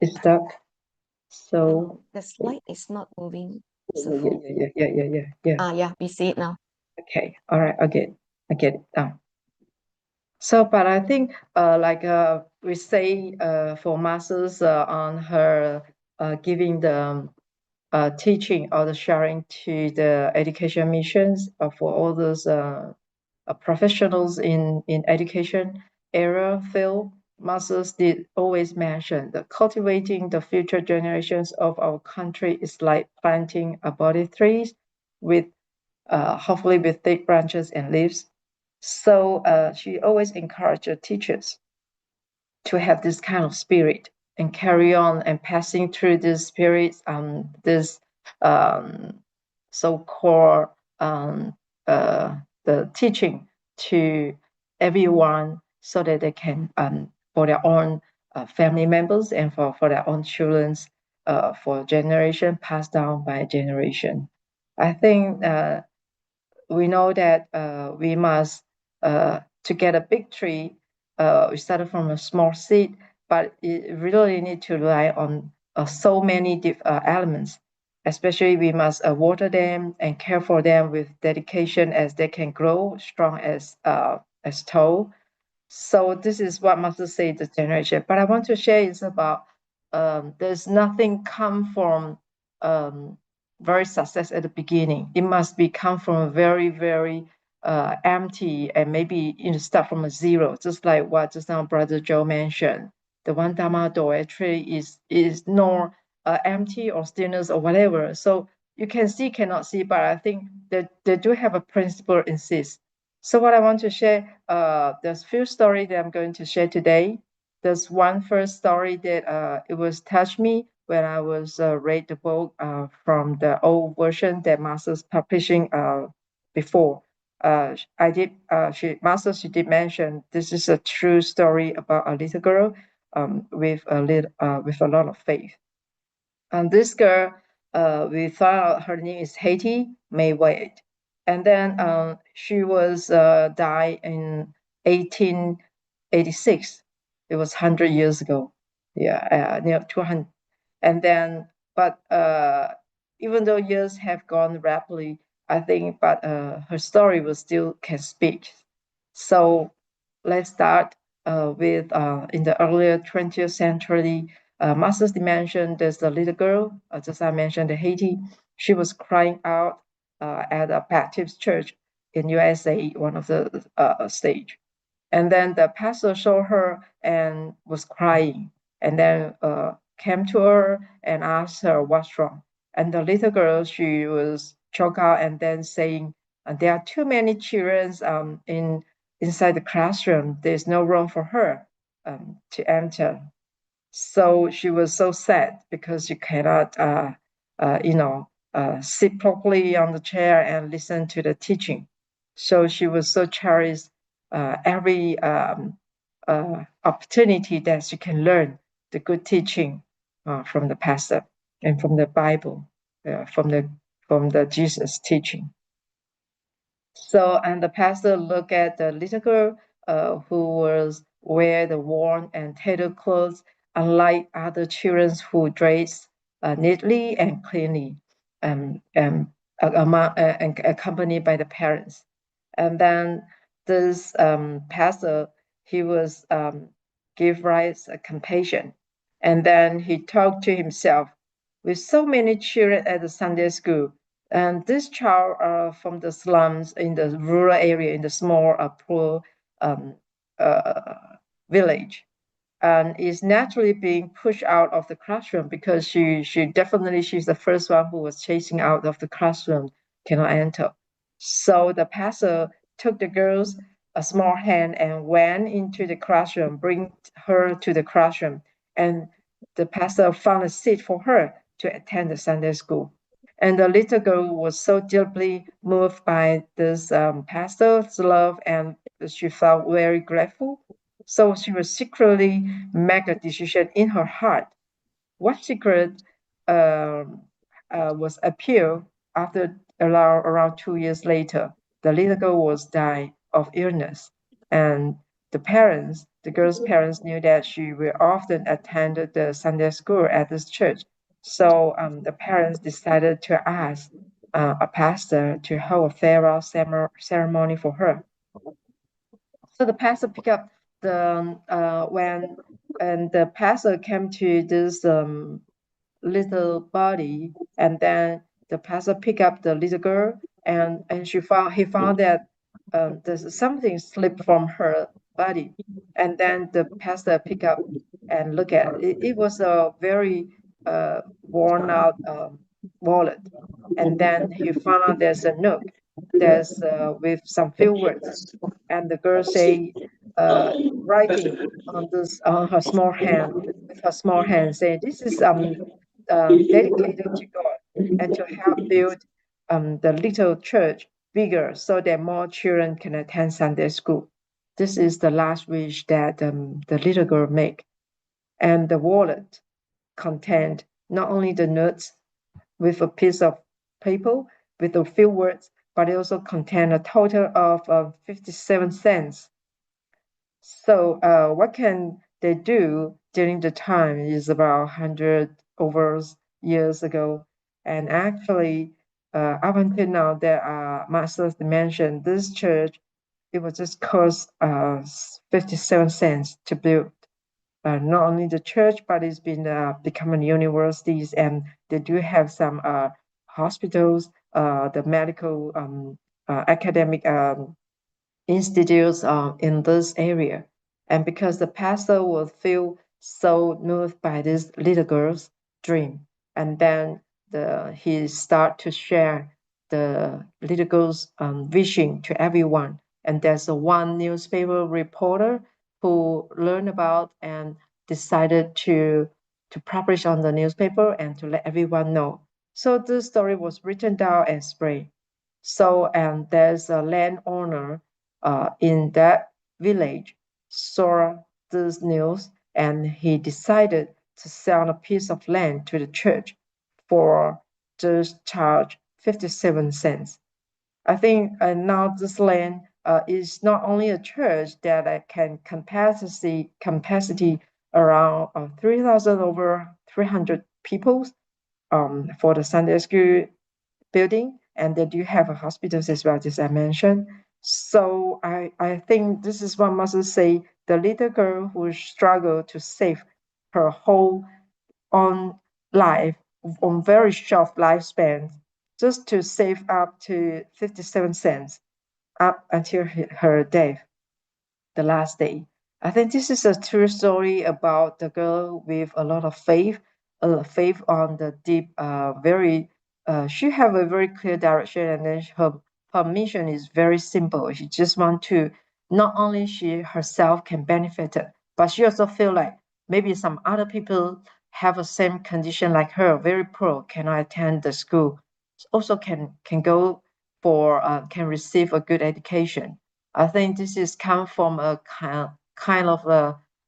It's stuck. So the slide is not moving. yeah. Yeah, we see it now. Okay, all right, I get it down. So, but I think like we say for Masters on her giving the teaching or the sharing to the education missions for all those professionals in education area field. Masters did always mention that cultivating the future generations of our country is like planting a body trees with hopefully with thick branches and leaves. So she always encouraged her teachers to have this kind of spirit and carry on and passing through this spirit, this so-called the teaching to everyone, so that they can for their own family members and for their own children, for generation passed down by generation. I think we know that we must to get a big tree, we started from a small seed, but it really need to rely on so many elements. Especially we must water them and care for them with dedication as they can grow strong as tall. So this is what Master say the generation. But I want to share is about there's nothing come from very success at the beginning. It must be come from a very, very empty, and maybe start from a zero, just like what just now Brother Joe mentioned. The one Dharma door actually is nor empty or stillness or whatever. So you can see, cannot see, but I think that they do have a principle insist. So what I want to share, there's few stories that I'm going to share today. There's one first story that it was touched me when I was read the book from the old version that Master's publishing before. Master, she did mention this is a true story about a little girl with a lot of faith. And this girl, we found out her name is Haiti May Wade. And then she was died in 1886. It was 100 years ago. Yeah, near 200. And then, but even though years have gone rapidly, I think, but her story will still can speak. So let's start with in the earlier 20th century, Master's mentioned there's a little girl, just I mentioned, the Haiti. She was crying out at a Baptist church in USA, one of the stage. And then the pastor saw her and was crying, and then came to her and asked her what's wrong. And the little girl, she was choked out and then saying, there are too many children inside the classroom. There's no room for her to enter. So she was so sad because she cannot, sit properly on the chair and listen to the teaching. So she was so cherished every opportunity that she can learn the good teaching from the pastor and from the Bible, from the Jesus teaching. So, and the pastor looked at the little girl who was wear the worn and tattered clothes, unlike other children who dress neatly and cleanly, and accompanied by the parents. And then this pastor, he was give rise a compassion, and then he talked to himself with so many children at the Sunday school. And this child from the slums in the rural area, in the small, poor village, and is naturally being pushed out of the classroom because she's the first one who was chasing out of the classroom, cannot enter. So the pastor took the girl's a small hand and went into the classroom, bring her to the classroom, and the pastor found a seat for her to attend the Sunday school. And the little girl was so deeply moved by this pastor's love, and she felt very grateful. So she was secretly make a decision in her heart. What secret was appealed after around 2 years later. The little girl was died of illness, and the girl's parents knew that she will often attend the Sunday school at this church. So the parents decided to ask a pastor to hold a farewell ceremony for her. So the pastor picked up when and the pastor came to this little body, and then the pastor picked up the little girl, and he found that there's something slipped from her body, and then the pastor picked up and look at it. It was a very worn out wallet, and then he found out there's a note there's with some few words, and the girl say writing on this on her small hand with her small hand saying this is dedicated to God and to help build the little church bigger so that more children can attend Sunday school. This is the last wish that the little girl made. And the wallet contained not only the notes with a piece of paper with a few words, but it also contained a total of 57 cents. So what can they do during the time is about 100 over years ago. And actually, up until now, there are masters mentioned this church, it was just cost 57 cents to build. Not only the church, but it's been becoming universities, and they do have some hospitals, the medical academic institutes in this area. And because the pastor will feel so moved by this little girl's dream, and then he start to share the little girl's vision to everyone. And there's one newspaper reporter who learned about and decided to publish on the newspaper and to let everyone know. So this story was written down and spread. So, and there's a landowner in that village saw this news, and he decided to sell a piece of land to the church for just charge 57 cents. I think now this land is not only a church that can capacity around 3,000 over 300 people for the Sunday school building, and they do have a hospitals as well, as I mentioned. So I think this is what must say the little girl who struggled to save her whole on life on very short lifespan just to save up to 57 cents up until her death, the last day. I think this is a true story about the girl with a lot of faith, faith on the deep, she have a very clear direction, and then her mission is very simple. She just want to, not only she herself can benefit it, but she also feel like maybe some other people have the same condition like her, very poor, cannot attend the school, also can go for, can receive a good education. I think this is come from a kind of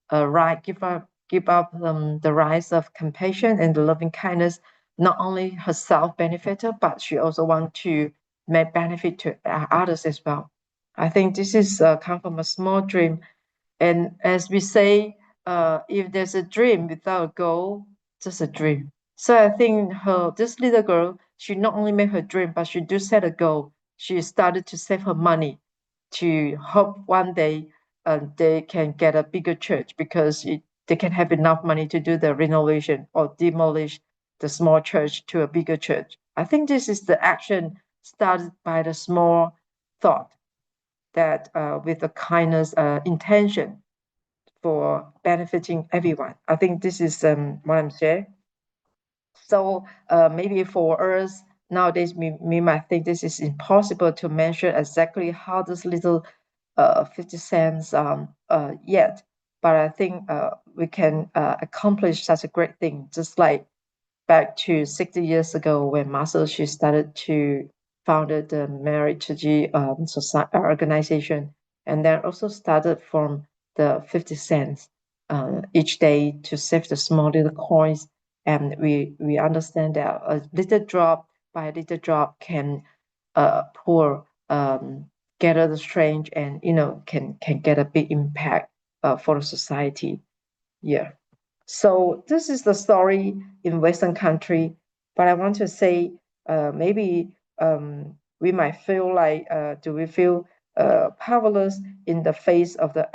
a right, give up the rise of compassion and the loving kindness. Not only herself benefited, but she also want to make benefit to others as well. I think this is come from a small dream, and as we say, if there's a dream without a goal, just a dream. So I think this little girl, she not only made her dream, but she do set a goal. She started to save her money to hope one day they can get a bigger church, because they can have enough money to do the renovation or demolish the small church to a bigger church. I think this is the action started by the small thought that with the kindness intention for benefiting everyone. I think this is what I'm saying. So maybe for us nowadays, we might think this is impossible to mention exactly how this little 50 cents yet, but I think we can accomplish such a great thing, just like back to 60 years ago when Master she started to founded the Mary Tzu Chi society organization, and then also started from the 50 cents each day to save the small little coins. And we understand that a little drop by a little drop can pour gather the strength, and can get a big impact for the society. Yeah. So this is the story in Western country, but I want to say maybe we might feel like, do we feel powerless in the face of the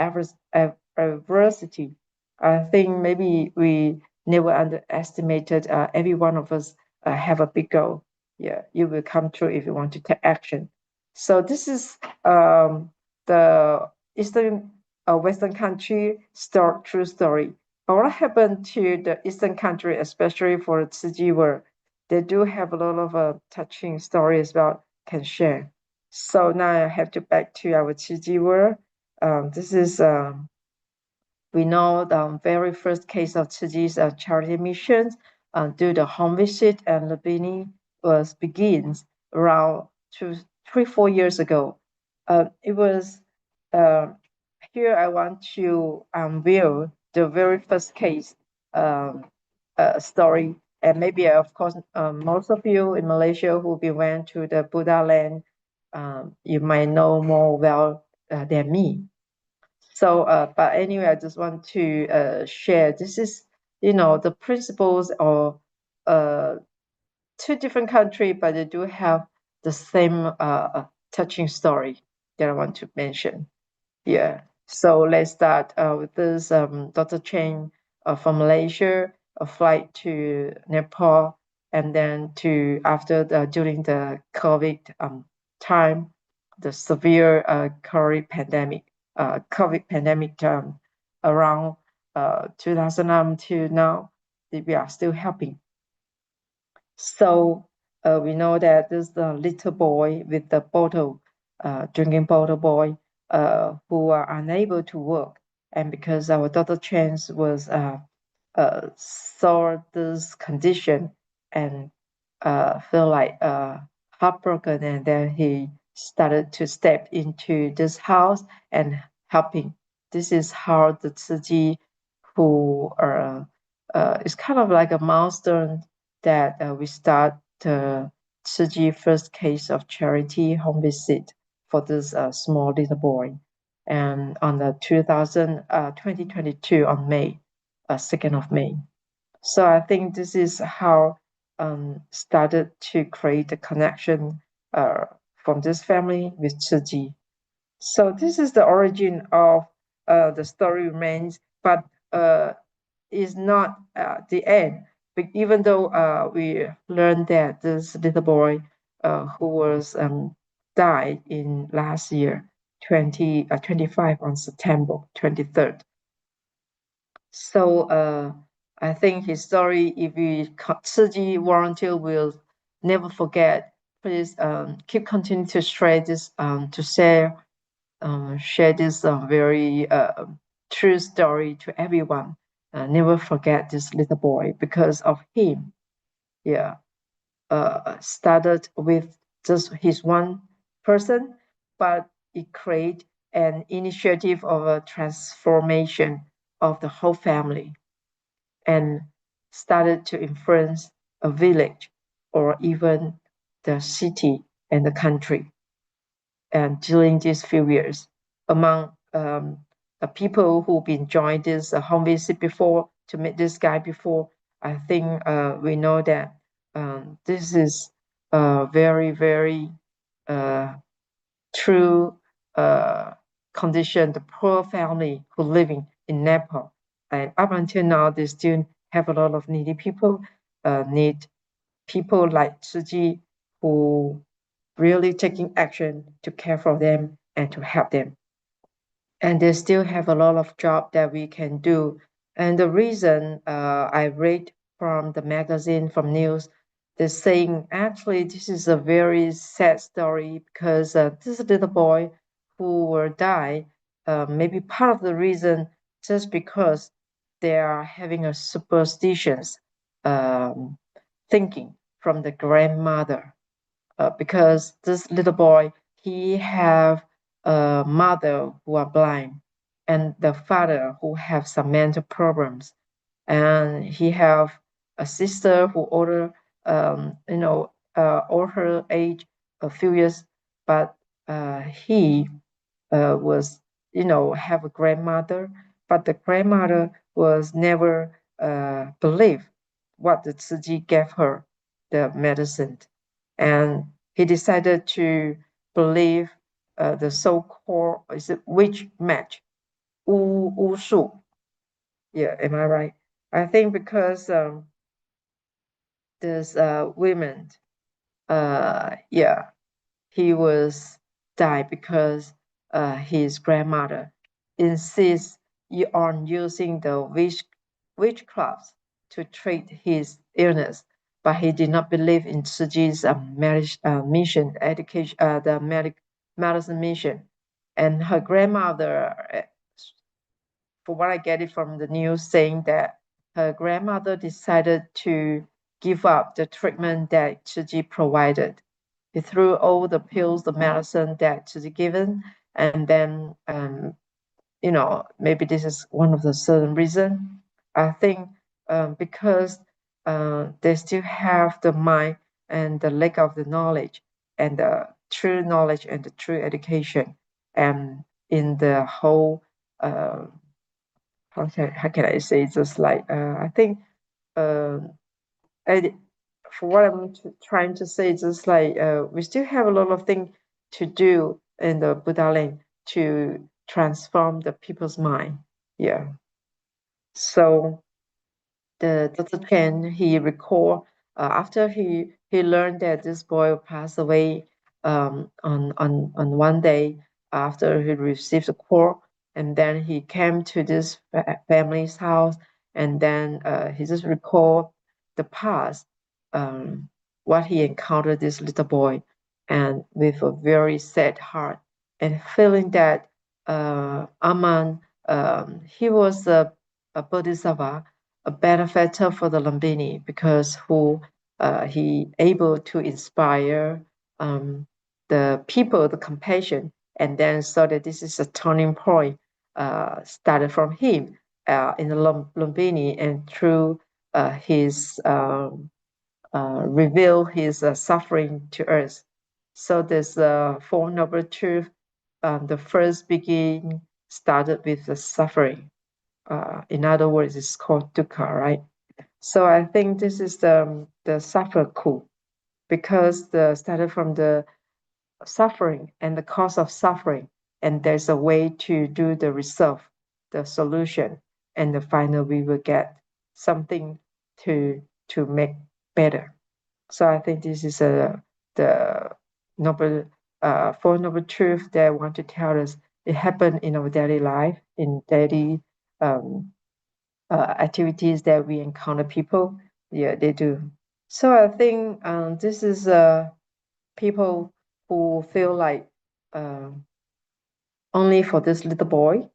adversity? I think maybe we never underestimated. Every one of us have a big goal. Yeah, it will come true if you want to take action. So this is the Eastern Western country true story. But what happened to the Eastern country, especially for the Tzu Chi world? They do have a lot of touching stories about can share. So now I have to back to our Tzu Chi world. This is we know the very first case of Tzu Chi's charity missions do the home visit and Lumbini begins around 4 years ago. It was here I want to unveil the very first case story. And maybe, of course, most of you in Malaysia who went to the Buddha land, you might know more well than me. So, but anyway, I just want to share. This is, the principles of two different countries, but they do have the same touching story that I want to mention. Yeah. So let's start with this Dr. Ching from Malaysia, a flight to Nepal, and then during the COVID time, the severe COVID pandemic around 2000 to now, we are still helping. So we know that there's the little boy with the bottle, drinking bottle boy, who are unable to work. And because our Dr. Chance was saw this condition and feel like heartbroken, and then he started to step into this house and helping. This is how the Tzu Chi, who is kind of like a milestone that we start the Tzu Chi first case of charity home visit for this small little boy, and on the 2022 on May, 2nd of May. So I think this is how started to create a connection from this family with Tzu Chi. So this is the origin of the story remains, but is not the end. But even though we learned that this little boy who was died in last year, 2025 on September 23rd. So I think his story, if we Tzu Chi volunteer will never forget. Please keep continuing to share this, to share this very true story to everyone. Never forget this little boy, because of him. Yeah, started with just his one person, but it created an initiative of a transformation of the whole family, and started to influence a village or even the city and the country. And during these few years, among the people who've been joined this home visit before, to meet this guy before, I think we know that this is a very, very true condition, the poor family who living in Nepal. And up until now, they still have a lot of needy people, need people like Tzu Chi who really taking action to care for them and to help them. And they still have a lot of job that we can do. And the reason I read from the magazine, from news, they're saying actually this is a very sad story, because this little boy who will die, maybe part of the reason just because they are having a superstitious thinking from the grandmother. Because this little boy, he have a mother who are blind, and the father who have some mental problems, and he have a sister who older, all her age a few years, but he was, have a grandmother, but the grandmother was never believe what the Tzu Chi gave her, the medicine, and he decided to believe the so-called, is it witch match, Wu Shu. Yeah, am I right? I think because this women, yeah, he was died because his grandmother insists on using the witchcraft to treat his illness, but he did not believe in Tzu Chi's marriage mission, education, the medicine mission, and her grandmother, for what I get it from the news, saying that her grandmother decided to give up the treatment that Tzu Chi provided. He threw all the pills, the medicine that Tzu Chi given, and then maybe this is one of the certain reason. I think because they still have the mind and the lack of the knowledge and the true knowledge and the true education, and in the whole how can I say, just like I think I, for what I'm trying to say, just like we still have a lot of things to do in the Buddha land to transform the people's mind. Yeah. So the Dr. Chen, he recalled after he learned that this boy passed away on one day after he received a call, and then he came to this family's house, and then he just recalled the past, what he encountered this little boy, and with a very sad heart, and feeling that Aman, he was a bodhisattva, a benefactor for the Lumbini, because he able to inspire the people, the compassion, and then so that this is a turning point started from him in the Lumbini, and through his reveal his suffering to us. So there's Four Noble Truths. The first begin started with the suffering. In other words, it's called dukkha, right? So I think this is the suffer coup, because the started from the suffering and the cause of suffering, and there's a way to do the resolve, the solution, and the final we will get something to make better. So I think this is the noble Four Noble Truth that I want to tell us. It happened in our daily life, in daily activities that we encounter people. Yeah, they do. So I think this is people who feel like only for this little boy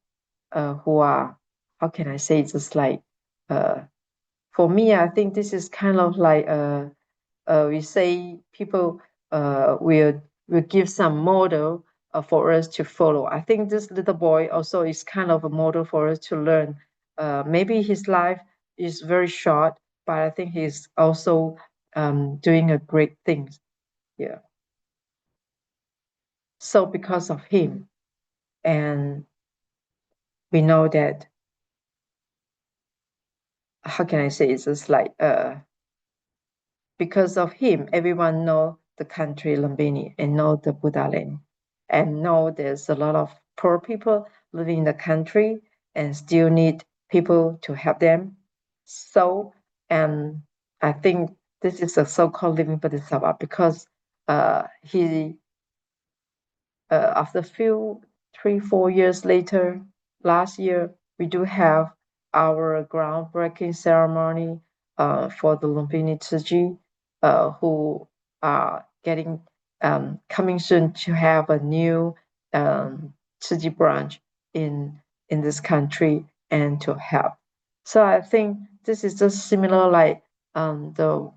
who are, how can I say, just like for me, I think this is kind of like we say people will give some model for us to follow. I think this little boy also is kind of a model for us to learn. Maybe his life is very short, but I think he's also doing a great thing. Yeah. So because of him, and we know that, how can I say, it's just like because of him, everyone know the country Lumbini and know the Buddha land, and know there's a lot of poor people living in the country and still need people to help them. So, and I think this is a so-called living Bodhisattva, because he after few 3-4 years later, last year, we do have our groundbreaking ceremony for the Lumbini Tzu Chi, who are getting coming soon to have a new Tzu Chi branch in this country and to help. So I think this is just similar like the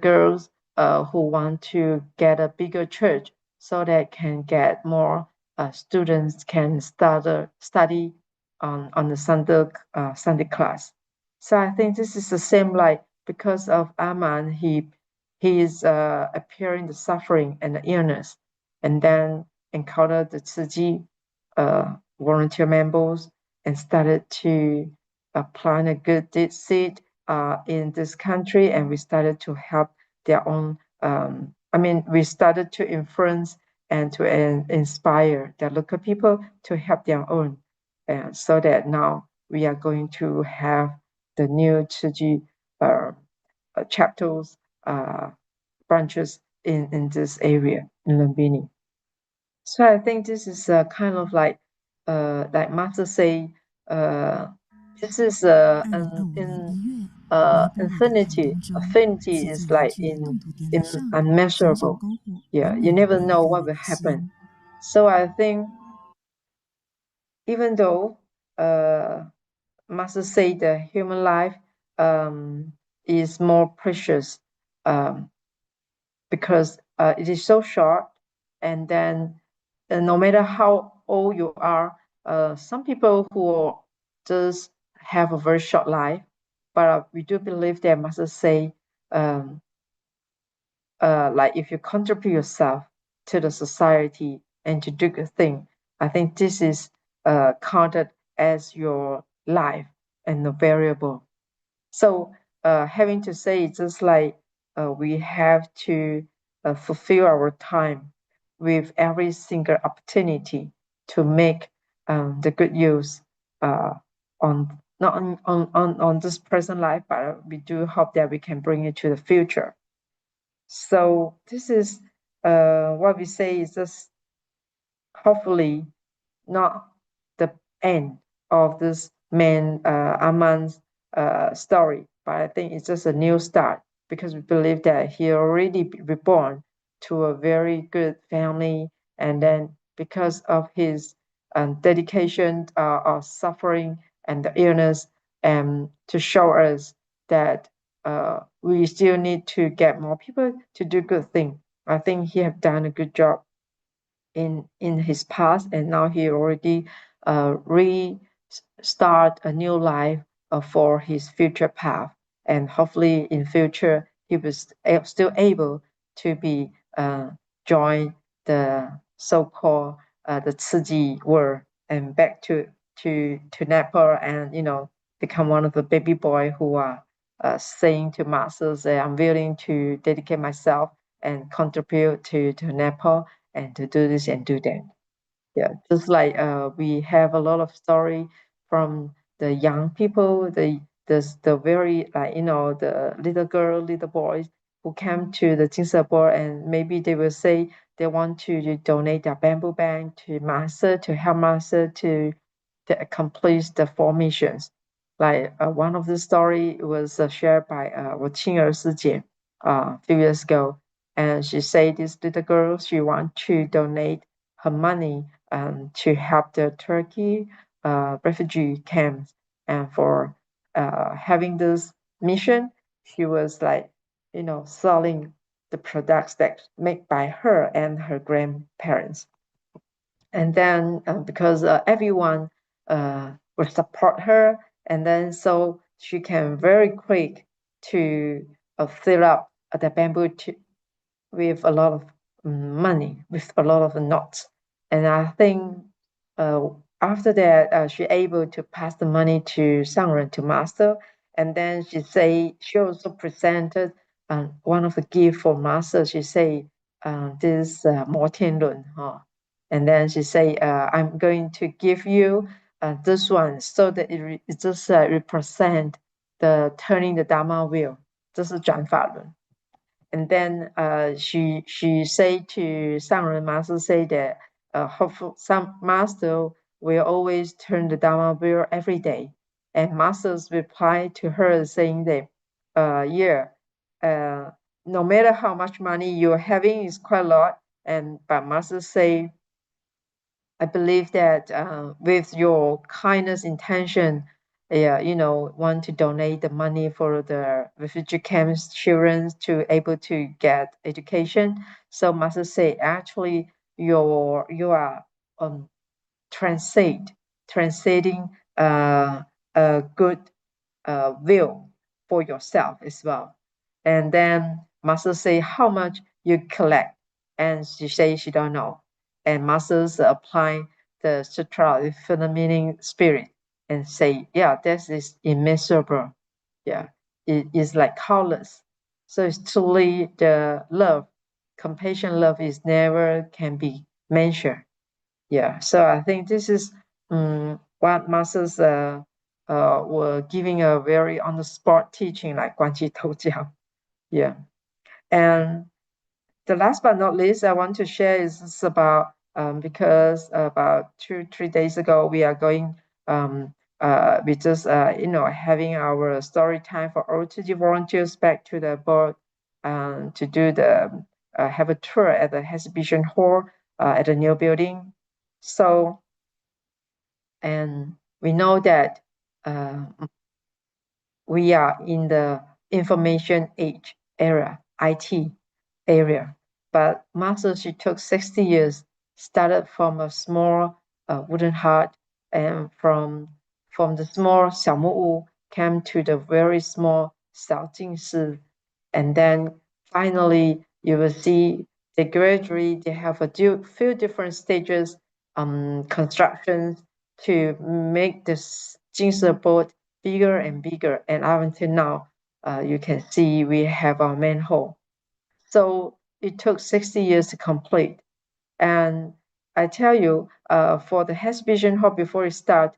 girls who want to get a bigger church so that can get more students can study on the Sunday class. So I think this is the same, like because of Aman, he is appearing the suffering and the illness, and then encountered the Tzu Chi volunteer members and started to plant a good seed in this country, and we started to help their own. We started to influence and to inspire the local people to help their own, so that now we are going to have the new Tzu Chi chapters, branches in this area in Lumbini. So I think this is kind of like Master say, this is infinity. Affinity is like in unmeasurable. Yeah, you never know what will happen. So I think even though Master say the human life is more precious, because it is so short, and then no matter how old you are, some people who just have a very short life, but we do believe that Master say, like if you contribute yourself to the society and to do good thing, I think this is counted as your life and the variable. So having to say, it's just like we have to fulfill our time with every single opportunity to make the good use on not on this present life, but we do hope that we can bring it to the future. So this is what we say is just hopefully not the end of this man Aman's story, but I think it's just a new start, because we believe that he already reborn to a very good family, and then because of his dedication of suffering and the illness, and to show us that we still need to get more people to do good thing. I think he have done a good job in his past, and now he already restart a new life for his future path, and hopefully in future he was still able to be join the so-called the Tzu Chi world and back to Nepal, and become one of the baby boy who are saying to masters that I'm willing to dedicate myself and contribute to Nepal and to do this and do that. Yeah, just like we have a lot of story from the young people, the very the little girl, little boys who came to the Singapore, and maybe they will say they want to donate their bamboo bank to master, to help master to accomplish the four missions. Like one of the story was shared by Ching a few years ago, and she said this little girl, she want to donate her money to help the Turkey refugee camps, and for having this mission, she was like selling the products that made by her and her grandparents. And then because everyone will support her, and then so she can very quick to fill up the bamboo with a lot of money, with a lot of knots. And I think after that, she able to pass the money to Sangren, to master. And then she also presented one of the gift for master. She say this Mo Tian Lun, and then she say I'm going to give you this one, so that it just represent the turning the Dharma wheel. 这是转法轮。And then she say to Sangren master, say that hopefully some master will always turn the Dharma wheel every day. And masters reply to her saying that no matter how much money you're having is quite a lot, but master say, I believe that with your kindness intention, want to donate the money for the refugee camps children to able to get education. So master say, actually, you are translating a good will for yourself as well. And then master say, how much you collect, and she say she don't know. And masters apply the sutra for the meaning spirit and say, yeah, this is immeasurable. Yeah, it is like countless. So it's truly the love, compassion love is never can be measured. Yeah, so I think this is what masters were giving a very on the spot teaching, like 关系头教. Yeah, and the last but not least I want to share is about because about 2-3 days ago we are going we just having our story time for all Tzu Chi volunteers back to the board to do the have a tour at the exhibition hall at the new building. So, and we know that we are in the information age era, IT area. But Master, she took 60 years, started from a small wooden hut, and from the small 小木屋 came to the very small 小净室, and then finally you will see they gradually they have a few different stages constructions to make this 净室 boat bigger and bigger, and up until now you can see we have our manhole. So it took 60 years to complete. And I tell you, for the exhibition hall before it start,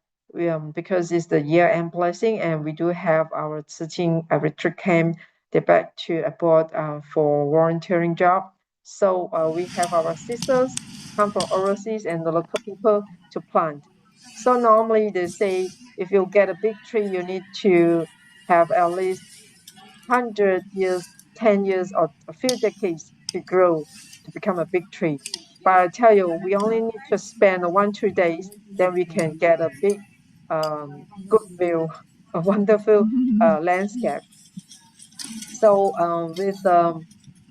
because it's the year-end blessing, and we do have our Tzu Chi retreat camp, they're back to aboard for volunteering job. So we have our sisters come from overseas and the local people to plant. So normally they say if you get a big tree, you need to have at least 100 years, 10 years, or a few decades to grow to become a big tree. But I tell you, we only need to spend 1-2 days, then we can get a big, good view, a wonderful landscape. So with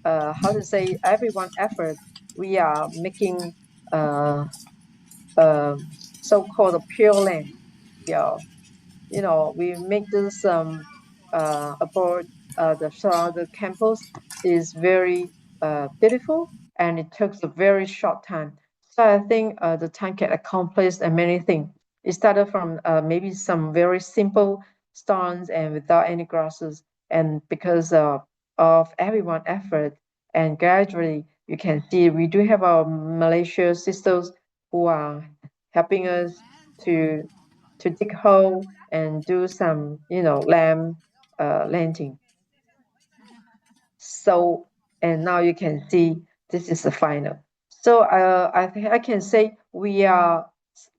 how to say, everyone effort, we are making so-called pure land. Yeah, we make this about the surrounding campus is very beautiful, and it took a very short time. So I think the time can accomplish many things. It started from maybe some very simple stones and without any grasses, and because of everyone effort, and gradually you can see we do have our Malaysia sisters who are helping us to dig hole and do some, lamp landing. So, and now you can see this is the final. So I think I can say we are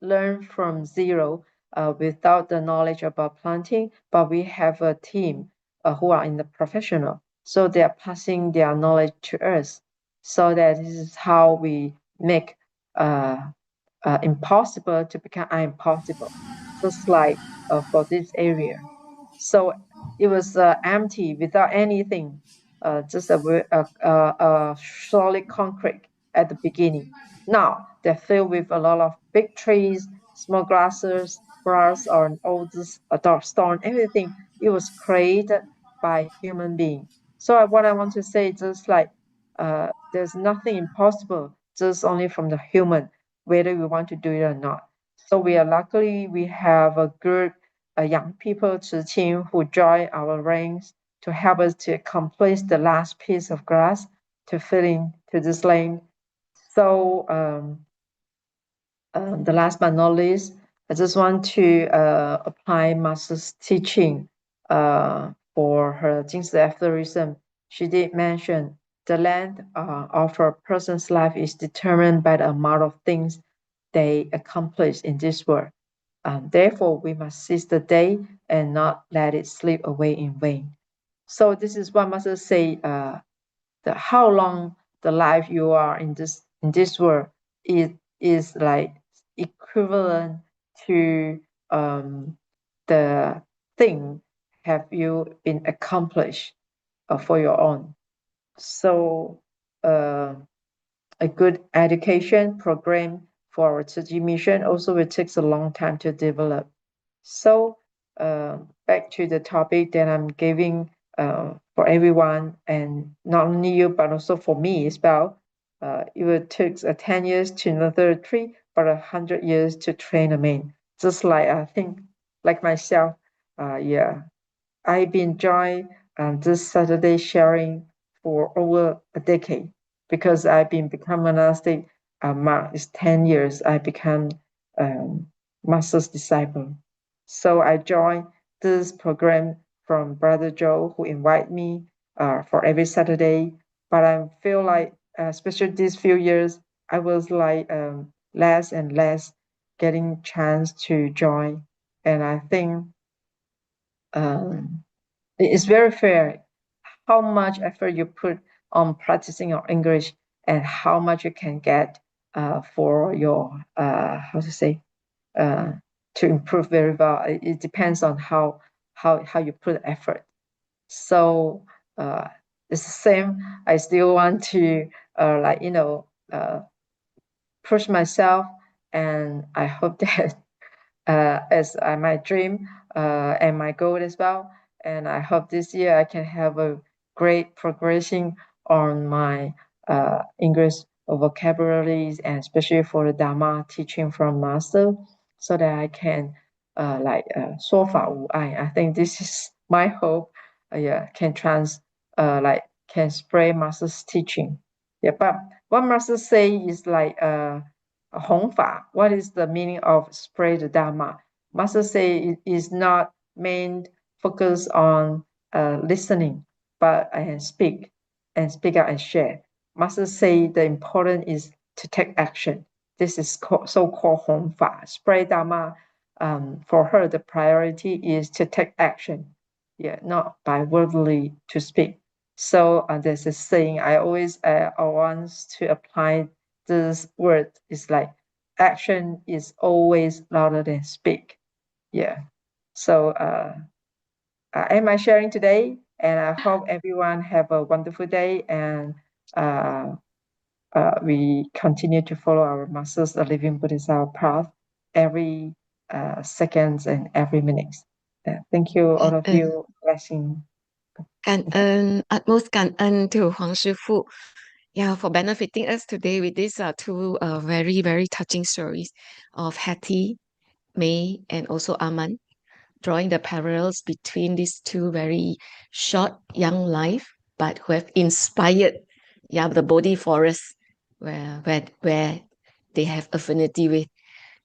learn from zero without the knowledge about planting, but we have a team who are in the professional. So they are passing their knowledge to us. So that this is how we make impossible to become impossible, just like for this area. So it was empty without anything, just a solid concrete at the beginning. Now they're filled with a lot of big trees, small grasses, grass, or all this dark stone, everything. It was created by human being. So what I want to say is just like there's nothing impossible, just only from the human, whether we want to do it or not. So we are luckily we have a good young people, Tzu Chi, who join our ranks to help us to complete the last piece of grass to fill in to this lane. So the last but not least, I just want to apply Master's teaching for her Jing's aphorism. She did mention the length of a person's life is determined by the amount of things they accomplish in this world. Therefore, we must seize the day and not let it slip away in vain. So this is what Master say. The how long the life you are in this world is like equivalent to the thing have you been accomplished for your own. So a good education program for our Tzu Chi mission also it takes a long time to develop. So back to the topic that I'm giving for everyone, and not only you, but also for me as well. It will take 10 years to another a tree, but 100 years to train a man. Just like I think, like myself, yeah, I've been enjoying this Saturday sharing for over a decade because I've been become monastic. It's 10 years. I become master's disciple. So I joined this program from Brother Joe, who invite me for every Saturday. But I feel like, especially these few years, I was like less and less getting chance to join, and I think it's very fair how much effort you put on practicing your English and how much you can get for your how to say to improve very well. It depends on how you put effort. So it's the same. I still want to like push myself, and I hope that as my dream and my goal as well. And I hope this year I can have a great progression on my English vocabularies, and especially for the Dharma teaching from Master, so that I can 说法无碍. I think this is my hope. Yeah, can spread Master's teaching. Yeah, but what Master say is like 弘法. What is the meaning of spread the Dharma? Master say it is not main focus on listening, but speak out and share. Master say the important is to take action. This is so-called 弘法. Spread Dharma. For her, the priority is to take action. Yeah, not by wordly to speak. So there's a saying I always want to apply this word is like action is always louder than speak. Yeah. So am I sharing today? And I hope everyone have a wonderful day, and we continue to follow our Masters of Living Buddhist path every seconds and every minute. Thank you, all of you. Blessing. 感恩 utmost 感恩 to Huang Shifu, yeah, for benefiting us today with these two very, very touching stories of Hattie, May, and also Aman, drawing the parallels between these two very short young life, but who have inspired, yeah, the Bodhi forest where they have affinity with,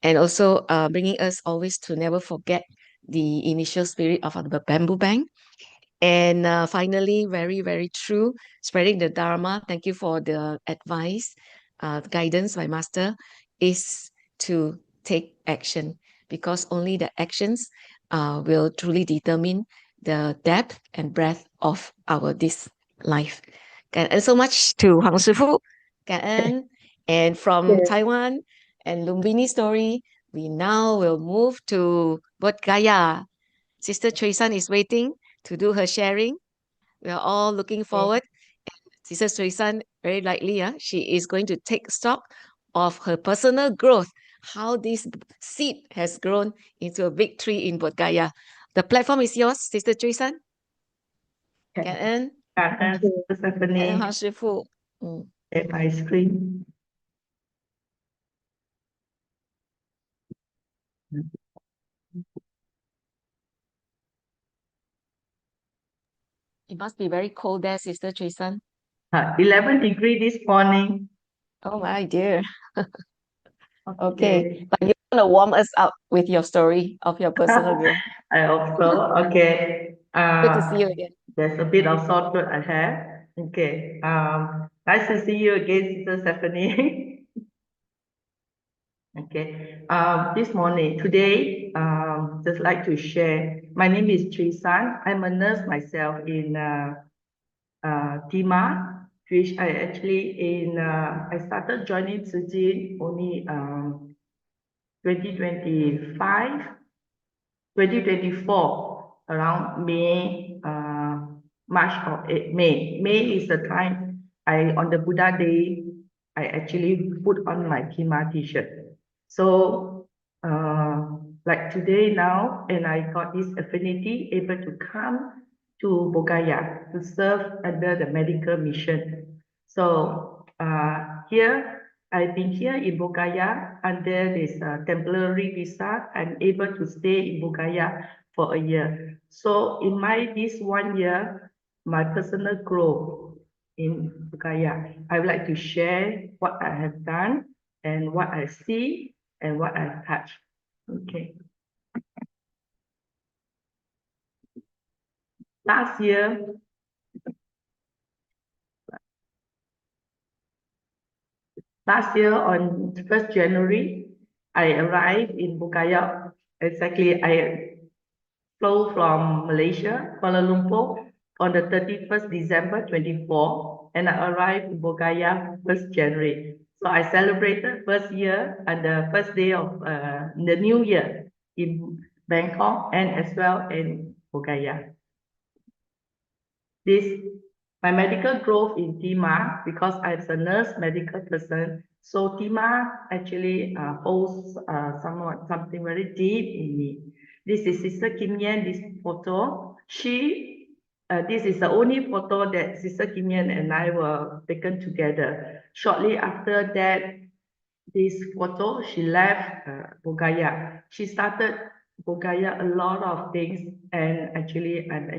and also bringing us always to never forget the initial spirit of the bamboo bank. And finally, very, very true, spreading the Dharma. Thank you for the advice, guidance, my master, is to take action, because only the actions will truly determine the depth and breadth of our this life. Cảm ơn so much to Huang Shifu. Cảm ơn. And from Taiwan and Lumbini story, we now will move to BodhGaya. Sister Chuey San is waiting to do her sharing. We are all looking forward. Sister Chuey San, very likely, she is going to take stock of her personal growth, how this seed has grown into a big tree in BodhGaya. The platform is yours, Sister Chuey San. Cảm ơn. Cảm ơn Sister Cảm ơn Stephanie. Hoàng Sư Phụ. Share my screen. It must be very cold there, Sister Chuey San. 11 degrees this morning. Oh my dear. Okay, but you're going to warm us up with your story of your personal growth. I hope so. Okay. Good to see you again. There's a bit of sore throat I have. Okay. Nice to see you again, Sister Stephanie. Okay. This morning, today, just like to share. My name is Chuey San. I'm a nurse myself in Dharma, which I actually I started joining Tzu Chi only 2024, around May, March or May. May is the time on the Buddha Day, I actually put on my Dharma t-shirt. So like today now, and I got this affinity, able to come to BodhGaya to serve under the medical mission. So here, I've been here in BodhGaya under this temporary visa. I'm able to stay in BodhGaya for a year. So in this 1 year, my personal growth in BodhGaya, I would like to share what I have done and what I see and what I've touched. Okay. Last year on 1st January, I arrived in BodhGaya. Exactly, I flew from Malaysia, Kuala Lumpur, on the 31st December 24, and I arrived in BodhGaya 1st January. So I celebrated first year and the first day of the new year in Bangkok and as well in BodhGaya. My medical growth in Dharma, because I'm a nurse medical person, so Dharma actually holds something very deep in me. This is Sister Kim Yen, this photo. This is the only photo that Sister Kim Yen and I were taken together. Shortly after that, this photo, she left BodhGaya. She started BodhGaya a lot of things, and actually, I'm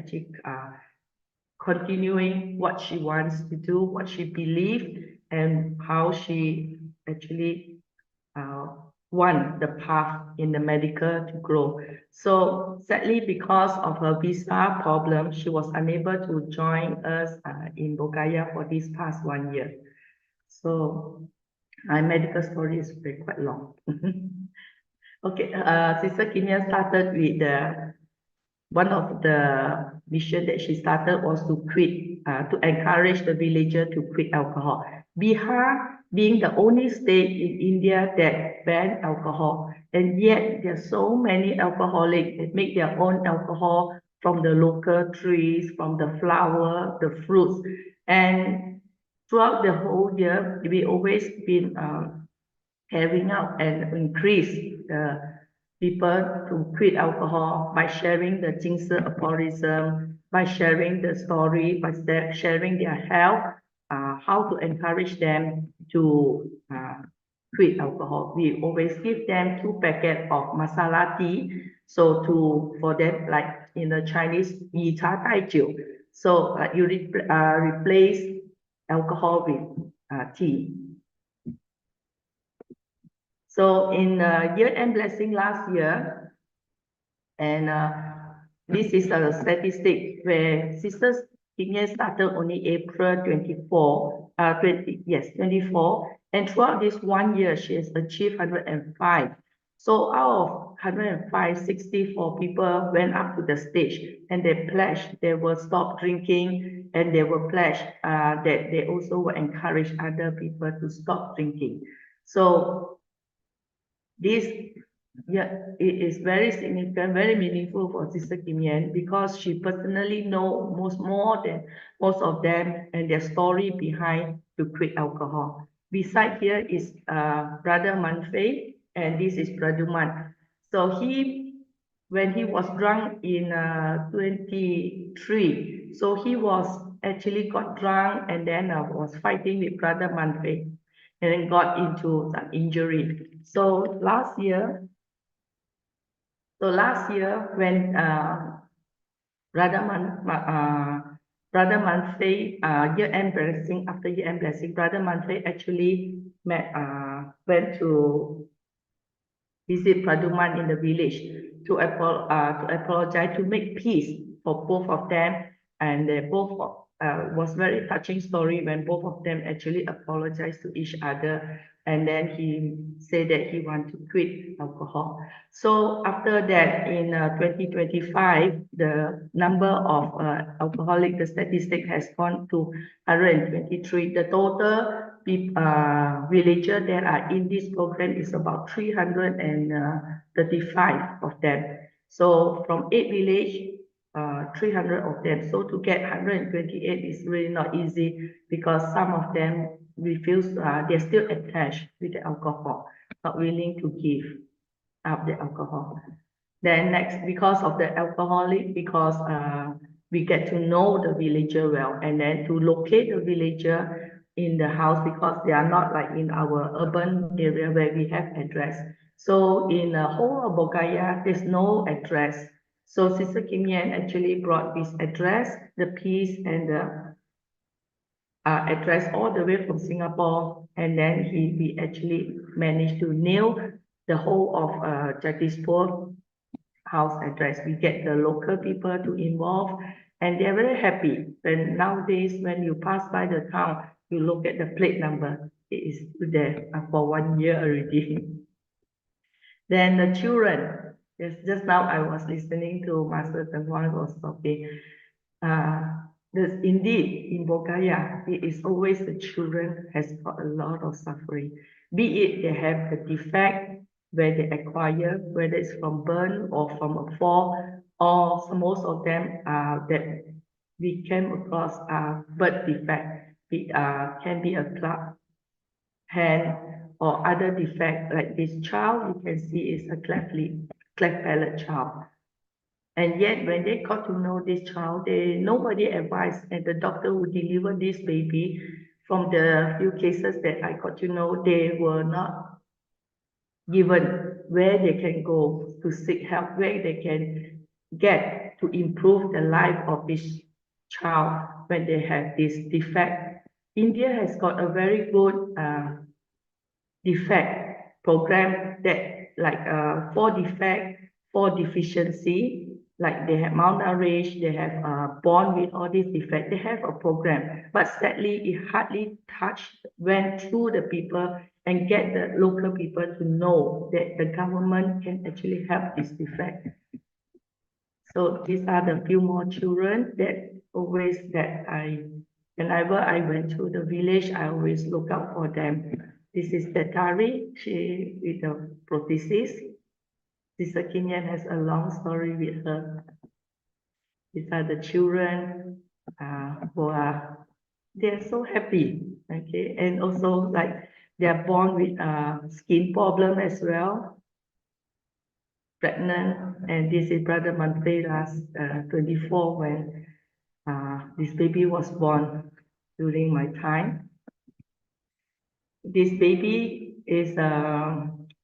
continuing what she wants to do, what she believes, and how she actually want the path in the medical to grow. So sadly, because of her visa problem, she was unable to join us in BodhGaya for this past 1 year. So my medical story is quite long. Okay, Sister Kim Yen started with one of the mission that she started was to quit, to encourage the villager to quit alcohol. Bihar being the only state in India that banned alcohol, and yet there are so many alcoholics that make their own alcohol from the local trees, from the flower, the fruits. And throughout the whole year, we always been carrying out and increase the people to quit alcohol by sharing the Ching aphorism, by sharing the story, by sharing their health, how to encourage them to quit alcohol. We always give them 2 packets of masala tea. So for them, like in the Chinese, yi cha tai jiu. So you replace alcohol with tea. So in year-end blessing last year, and this is a statistic where Sister Kim Yen started only April 24, 24. And throughout this 1 year, she has achieved 105. So out of 105, 64 people went up to the stage and they pledged they will stop drinking, and they will pledge that they also will encourage other people to stop drinking. So this, it is very significant, very meaningful for Sister Kim Yen, because she personally knows more than most of them and their story behind to quit alcohol. Beside here is Brother Man Fei, and this is Brother Man. So when he was drunk in 23, so he was actually got drunk and then was fighting with Brother Man Fei, and then got into some injury. So last year when Brother Man Fei year-end blessing, after year-end blessing, Brother Man Fei actually went to visit Praduman in the village to apologize, to make peace for both of them, and they both was very touching story when both of them actually apologized to each other, and then he said that he want to quit alcohol. So after that, in 2025, the number of alcoholic, the statistic has gone to 123. The total villagers that are in this program is about 335 of them. So from 8 villages, 300 of them. So to get 128 is really not easy, because some of them refuse, they're still attached with the alcohol, not willing to give up the alcohol. Then next, because of the alcoholic, because we get to know the villager well, and then to locate the villager in the house, because they are not like in our urban area where we have address. So in the whole of BodhGaya, there's no address. So Sister Kim Yen actually brought this address, the piece, and the address all the way from Singapore, and then we actually managed to nail the whole of Jagdishpur house address. We get the local people to involve, and they're very happy. And nowadays, when you pass by the town, you look at the plate number, it is there for 1 year already. Then the children, just now I was listening to Master Huang was talking. Indeed, in BodhGaya, it is always the children has got a lot of suffering. Be it they have a defect where they acquire, whether it's from burn or from a fall, or most of them that we came across birth defect. It can be a club hand or other defect. Like this child, you can see is a cleft palate child. And yet, when they got to know this child, nobody advised, and the doctor who delivered this baby, from the few cases that I got to know, they were not given where they can go to seek help, where they can get to improve the life of this child when they have this defect. India has got a very good defect program that, like for defect, for deficiency, like they have malnourished, they have born with all these defects, they have a program, but sadly it hardly went through the people and get the local people to know that the government can actually help this defect. So these are the few more children that whenever I went to the village, I always look out for them. This is the Tari, she with the prosthesis. Sister Kim Yen has a long story with her. These are the children they're so happy, okay, and also like they are born with skin problem as well, pregnant, and this is Brother Manfreda's 24 when this baby was born during my time. This baby is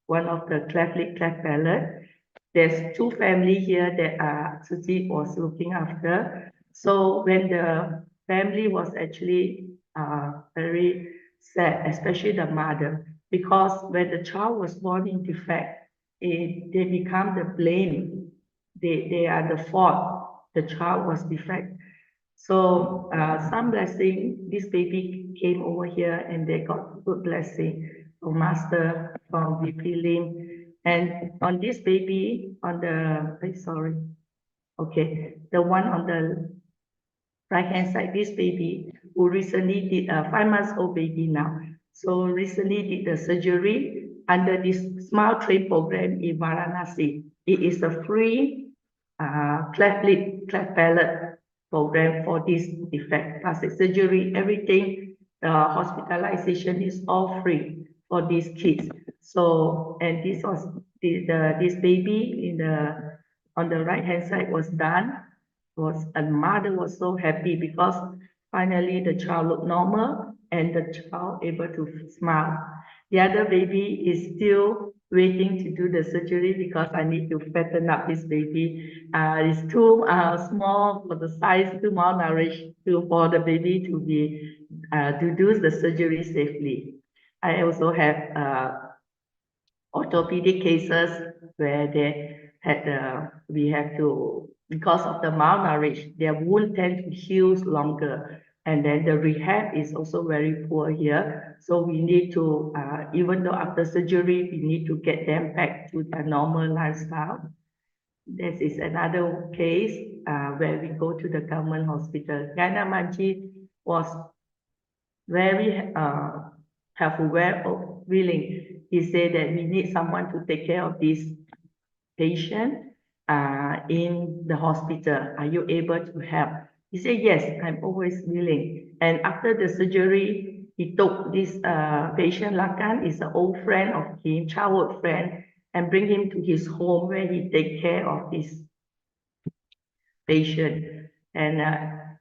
one of the cleft-lip, cleft palate. There's two families here that Tzu Chi was looking after. So when the family was actually very sad, especially the mother, because when the child was born in defect, they become the blame. They are the fault. The child was defect. So some blessing, this baby came over here and they got good blessing from Master, from VP Lim. And on this baby, on the, the one on the right hand side, this baby who recently did a 5 months old baby now. So recently did the surgery under this Smile Train program in Varanasi. It is a free cleft lip, cleft palate program for this defect, plastic surgery, everything. The hospitalization is all free for these kids. So, and this was this baby in the on the right hand side was done. And mother was so happy because finally the child looked normal and the child able to smile. The other baby is still waiting to do the surgery because I need to fatten up this baby. It's too small for the size, too malnourished for the baby to be to do the surgery safely. I also have orthopedic cases where they had we have to, because of the malnourished, their wound tend to heal longer, and then the rehab is also very poor here. So we need to, even though after surgery, we need to get them back to their normal lifestyle. This is another case where we go to the government hospital. Ghana Manji was very helpful, very willing. He said that we need someone to take care of this patient in the hospital. Are you able to help? He said, yes, I'm always willing. And after the surgery, he took this patient, Lakan, is an old friend of him, childhood friend, and bring him to his home where he take care of this patient. And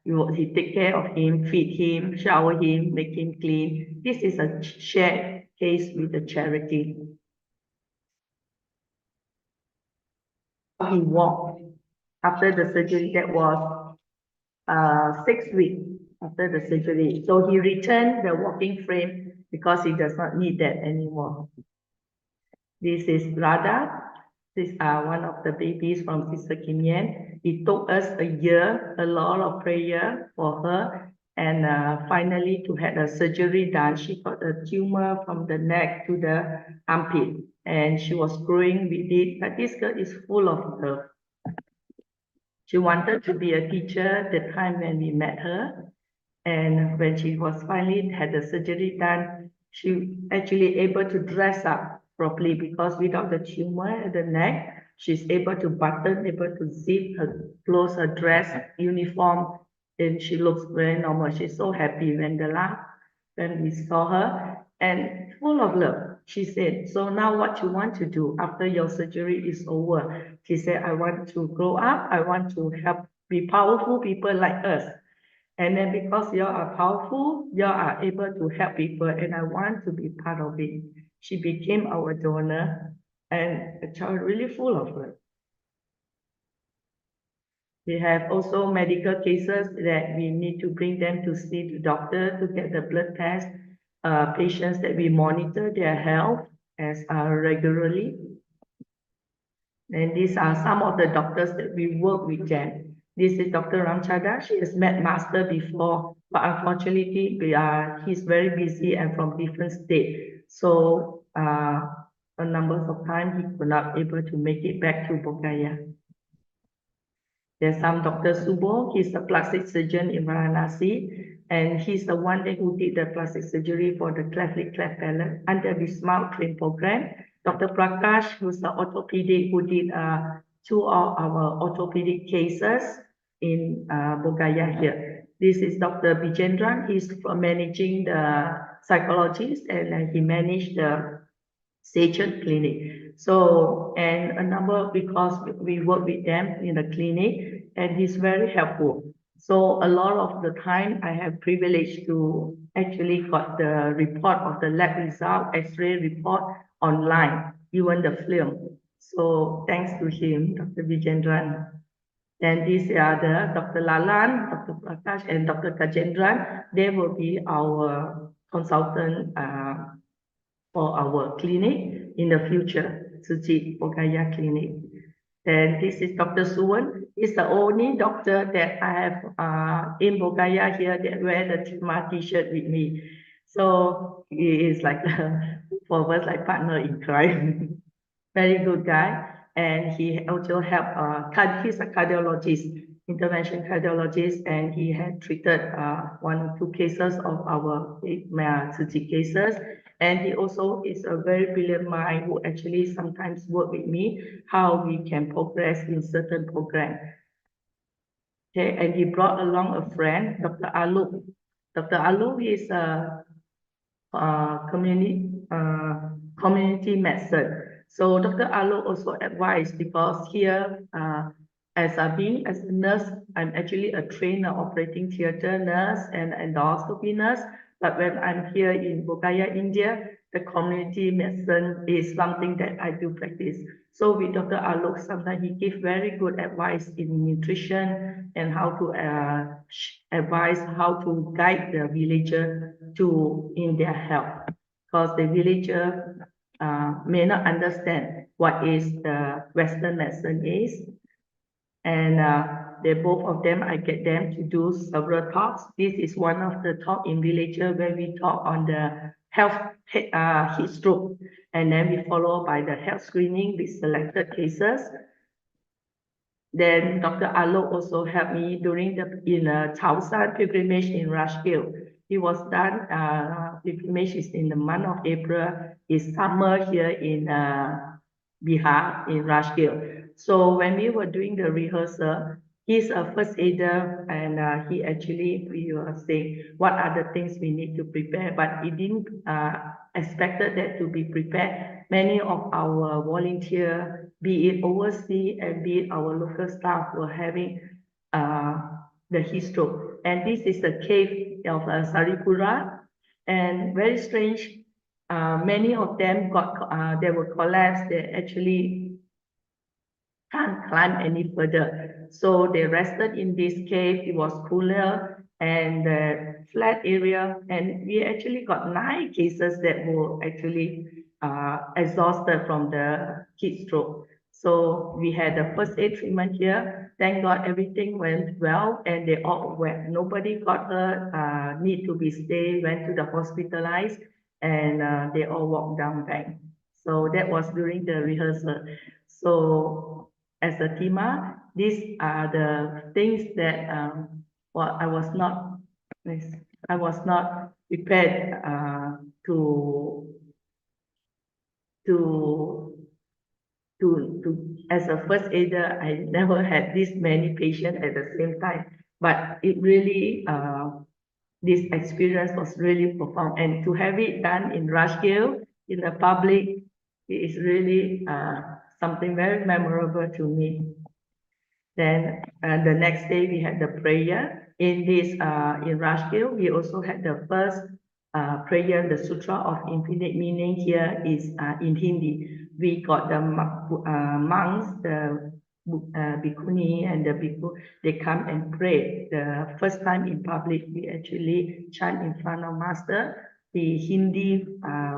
he take care of him, feed him, shower him, make him clean. This is a shared case with the charity. He walked after the surgery. That was 6 weeks after the surgery. So he returned the walking frame because he does not need that anymore. This is Radha. These are one of the babies from Sister Kim Yen. It took us a year, a lot of prayer for her, and finally to have a surgery done. She got a tumor from the neck to the armpit, and she was growing with it. But this girl is full of love. She wanted to be a teacher the time when we met her. And when she was finally had the surgery done, she actually able to dress up properly because without the tumor at the neck, she's able to button, able to zip her clothes, her dress, uniform, and she looks very normal. She's so happy when we saw her, and full of love. She said, so now what you want to do after your surgery is over? She said, I want to grow up. I want to help be powerful people like us. And then because you are powerful, you are able to help people, and I want to be part of it. She became our donor, and the child really full of love. We have also medical cases that we need to bring them to see the doctor to get the blood test. Patients that we monitor their health as regularly. And these are some of the doctors that we work with them. This is Dr. Ramchada. She has met Master before, but unfortunately, he's very busy and from different state. So a number of times he could not able to make it back to BodhGaya. There's some Dr. Subo. He's a plastic surgeon in Varanasi, and he's the one who did the plastic surgery for the cleft-lip, cleft palate under the Smile Train program. Dr. Prakash, who's the orthopedic, who did 2 of our orthopedic cases in BodhGaya here. This is Dr. Bijendran. He's managing the psychologist, and he managed the Station Clinic. So, and a number, because we work with them in the clinic, and he's very helpful. So a lot of the time I have privilege to actually got the report of the lab result, X-ray report online, even the film. So thanks to him, Dr. Bijendran. Then these are the Dr. Lalan, Dr. Prakash, and Dr. Kajendran. They will be our consultant for our clinic in the future, Tzu Chi BodhGaya Clinic. Then this is Dr. Suwan. He's the only doctor that I have in BodhGaya here that wear the Tima t-shirt with me. So he is like for us like partner in crime. Very good guy. And he also help, he's a cardiologist, intervention cardiologist, and he had treated 1 or 2 cases of our Tzu Chi cases. And he also is a very brilliant mind who actually sometimes work with me, how we can progress in certain program. Okay, and he brought along a friend, Dr. Aluk. Dr. Aluk is a community medicine. So Dr. Alok also advised, because here, as a nurse, I'm actually a trainer, operating theater nurse and endoscopy nurse. But when I'm here in BodhGaya, India, the community medicine is something that I do practice. So with Dr. Alok, sometimes he gives very good advice in nutrition and how to advise how to guide the villager in their health, because the villager may not understand what is the Western medicine is. And they both of them, I get them to do several talks. This is one of the talk in villager where we talk on the health heat stroke, and then we follow by the health screening with selected cases. Then Dr. Alok also helped me during the Chao San pilgrimage in Rashgill. He was done, pilgrimage is in the month of April. It's summer here in Bihar, in Rashgill. So when we were doing the rehearsal, he's a first aider, and he actually, we were saying what are the things we need to prepare, but he didn't expected that to be prepared. Many of our volunteers, be it overseas and be it our local staff, were having the heat stroke. And this is the cave of Saripura, and very strange. Many of them they were collapsed. They actually can't climb any further. So they rested in this cave. It was cooler and flat area. And we actually got 9 cases that were actually exhausted from the heat stroke. So we had the first aid treatment here. Thank God everything went well, and they all went. Nobody got hurt, need to be stayed, went to the hospitalized, and they all walked down back. So that was during the rehearsal. So as a Tima, these are the things that I was not prepared as a first aider. I never had this many patients at the same time, but it really this experience was really profound, and to have it done in Rashgill in the public, it is really something very memorable to me. Then the next day we had the prayer in Rashgill. We also had the first prayer, the Sutra of Infinite Meaning. Here is in Hindi. We got the monks, the bhikkhuni and the bhikkhu. They come and pray. The first time in public, we actually chant in front of Master the Hindi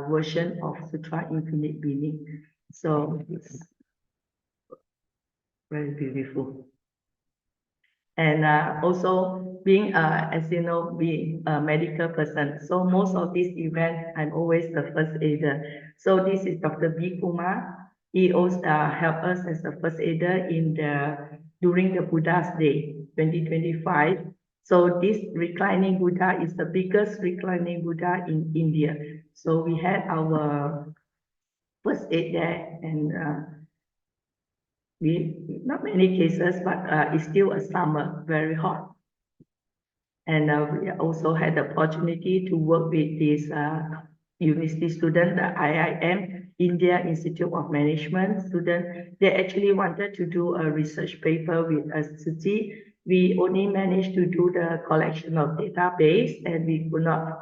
version of Sutra Infinite Meaning. So it's very beautiful. And also being, as you know, being a medical person. So most of these events, I'm always the first aider. So this is Dr. B. Kumar. He also helped us as a first aider during the Buddha's Day, 2025. So this reclining Buddha is the biggest reclining Buddha in India. So we had our first aid there, and not many cases, but it's still a summer, very hot. And we also had the opportunity to work with this university student, the IIM, India Institute of Management student. They actually wanted to do a research paper with us, Tzu Chi. We only managed to do the collection of database, and we could not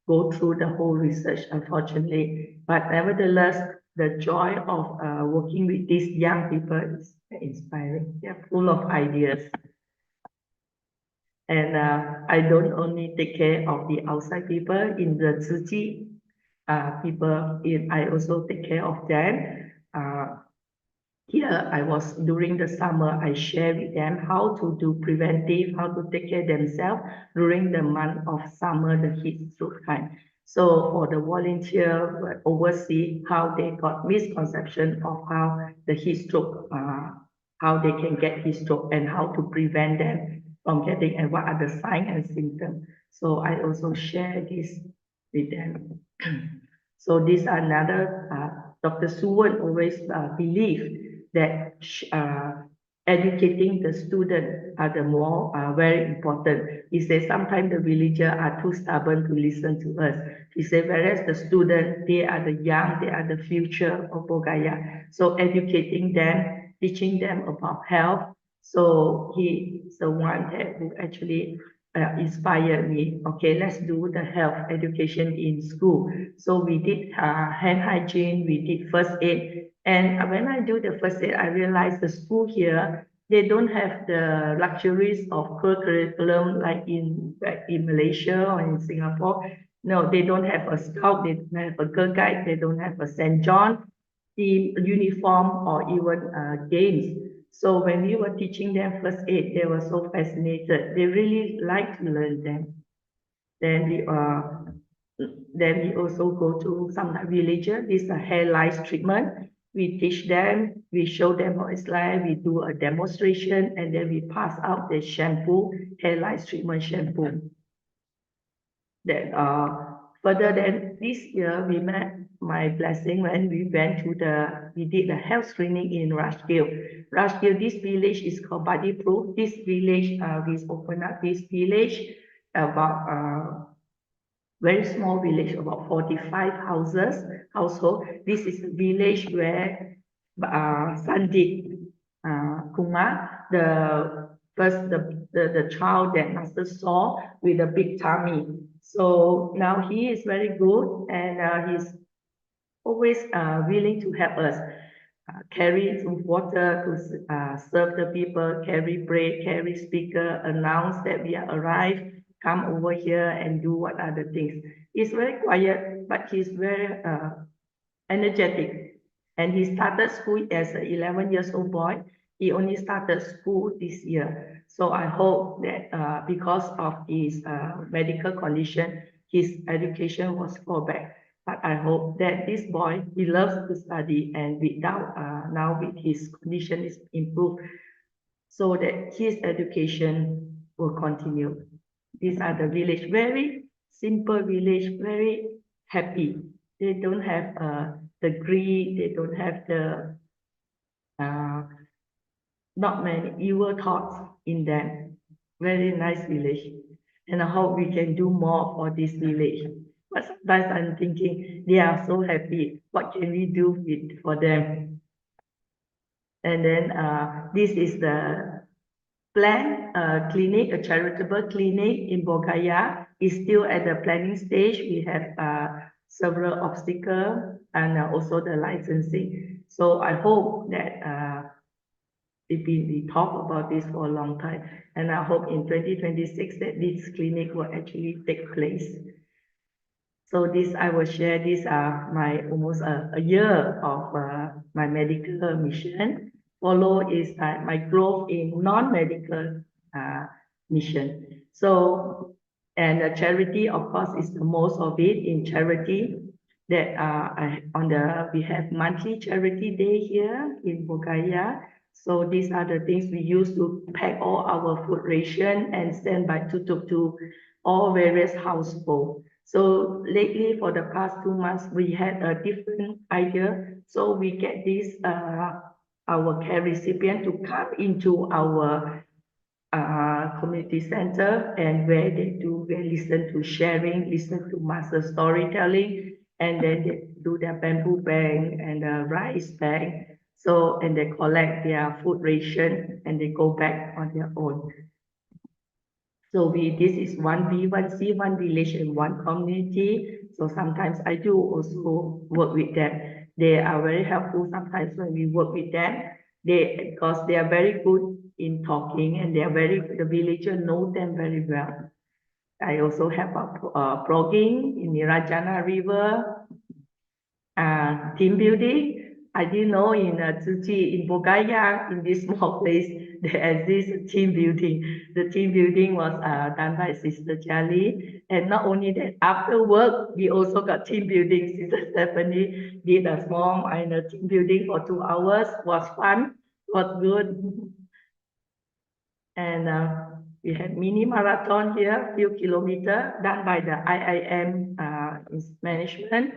go through the whole research, unfortunately. But nevertheless, the joy of working with these young people is inspiring. They're full of ideas. And I don't only take care of the outside people in the Tzu Chi people, I also take care of them. Here, I was during the summer, I share with them how to do preventive, how to take care themselves during the month of summer, the heat stroke time. So for the volunteer oversee how they got misconception of how the heat stroke, how they can get heat stroke and how to prevent them from getting and what are the signs and symptoms. So I also share this with them. So this another, Dr. Suwon always believe that educating the student are the more very important. He says sometimes the villagers are too stubborn to listen to us. He said, whereas the student, they are the young, they are the future of BodhGaya. So educating them, teaching them about health. So he is the one that who actually inspired me. Okay, let's do the health education in school. So we did hand hygiene, we did first aid. And when I do the first aid, I realized the school here, they don't have the luxuries of curriculum like in Malaysia or in Singapore. No, they don't have a scout, they don't have a girl guide, they don't have a St. John team uniform or even games. So when we were teaching them first aid, they were so fascinated. They really like to learn them. Then we also go to some villages. This is a hair lice treatment. We teach them, we show them how it's like, we do a demonstration, and then we pass out the shampoo, hair lice treatment shampoo. Then further than this year, we met my blessing when we went to we did a health screening in Rashgil. Rashgil, this village is called Body Proof. This village, we opened up this village about very small village, about 45 household. This is a village where Sandit Kumar, the child that Master saw with a big tummy. So now he is very good, and he's always willing to help us. Carry some water to serve the people, carry bread, carry speaker, announce that we are arrived, come over here and do what other things. He's very quiet, but he's very energetic. And he started school as an 11 years old boy. He only started school this year. So I hope that because of his medical condition, his education was fallback. back. But I hope that this boy, he loves to study, and without now with his condition is improved, so that his education will continue. These are the village, very simple village, very happy. They don't have the greed, they don't have the not many evil thoughts in them. Very nice village. And I hope we can do more for this village. But sometimes I'm thinking they are so happy. What can we do for them? And then this is the plan clinic, a charitable clinic in BodhGaya. Is still at the planning stage. We have several obstacles and also the licensing. So I hope that we talk about this for a long time, and I hope in 2026 that this clinic will actually take place. So this, I will share this my almost a year of my medical mission. Follow is my growth in non-medical mission. So, and the charity, of course, is the most of it in charity. That we have monthly charity day here in BodhGaya. So these are the things we use to pack all our food ration and send by tuk-tuk to all various households. So lately, for the past 2 months, we had a different idea. So we get this our care recipient to come into our community center, and where they listen to sharing, listen to master storytelling, and then they do their bamboo bank and rice bank. So, and they collect their food ration and they go back on their own. So this is 1B, 1C, one village and one community. So sometimes I do also work with them. They are very helpful sometimes when we work with them. Because they are very good in talking, and the villagers know them very well. I also have a blogging in the Rajana River, team building. I didn't know in Tzu Chi BodhGaya, in this small place, there exists team building. The team building was done by Sister Jali. And not only that, after work, we also got team building. Sister Stephanie did a small minor team building for 2 hours. Was fun, was good. And we had mini marathon here, few kilometers, done by the IIM management.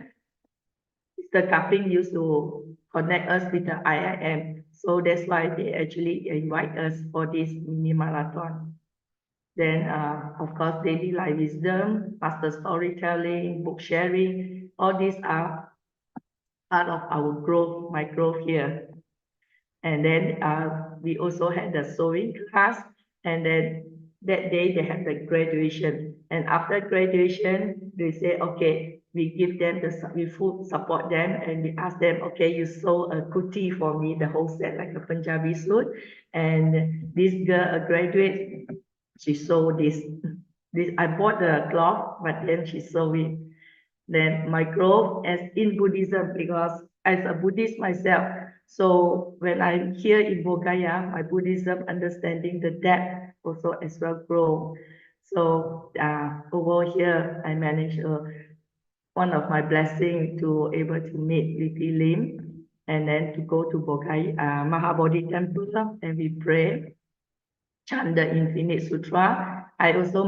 Mr. Kaping used to connect us with the IIM. So that's why they actually invite us for this mini marathon. Then, of course, daily life wisdom, master storytelling, book sharing, all these are part of our growth, my growth here. And then we also had the sewing class, and then that day they had the graduation. And after graduation, they say, okay, we give them we full support them, and we ask them, okay, you sew a kurti for me, the whole set, like a Punjabi suit. And this girl, a graduate, she sewed this. I bought the cloth, but then she sewed it. Then my growth as in Buddhism, because as a Buddhist myself, so when I'm here in BodhGaya, my Buddhism understanding the depth also as well grow. So over here, I managed one of my blessings to able to meet Liti Lim, and then to go to BodhGaya Mahabodhi Temple, and we pray, chant the Infinite Sutra. I also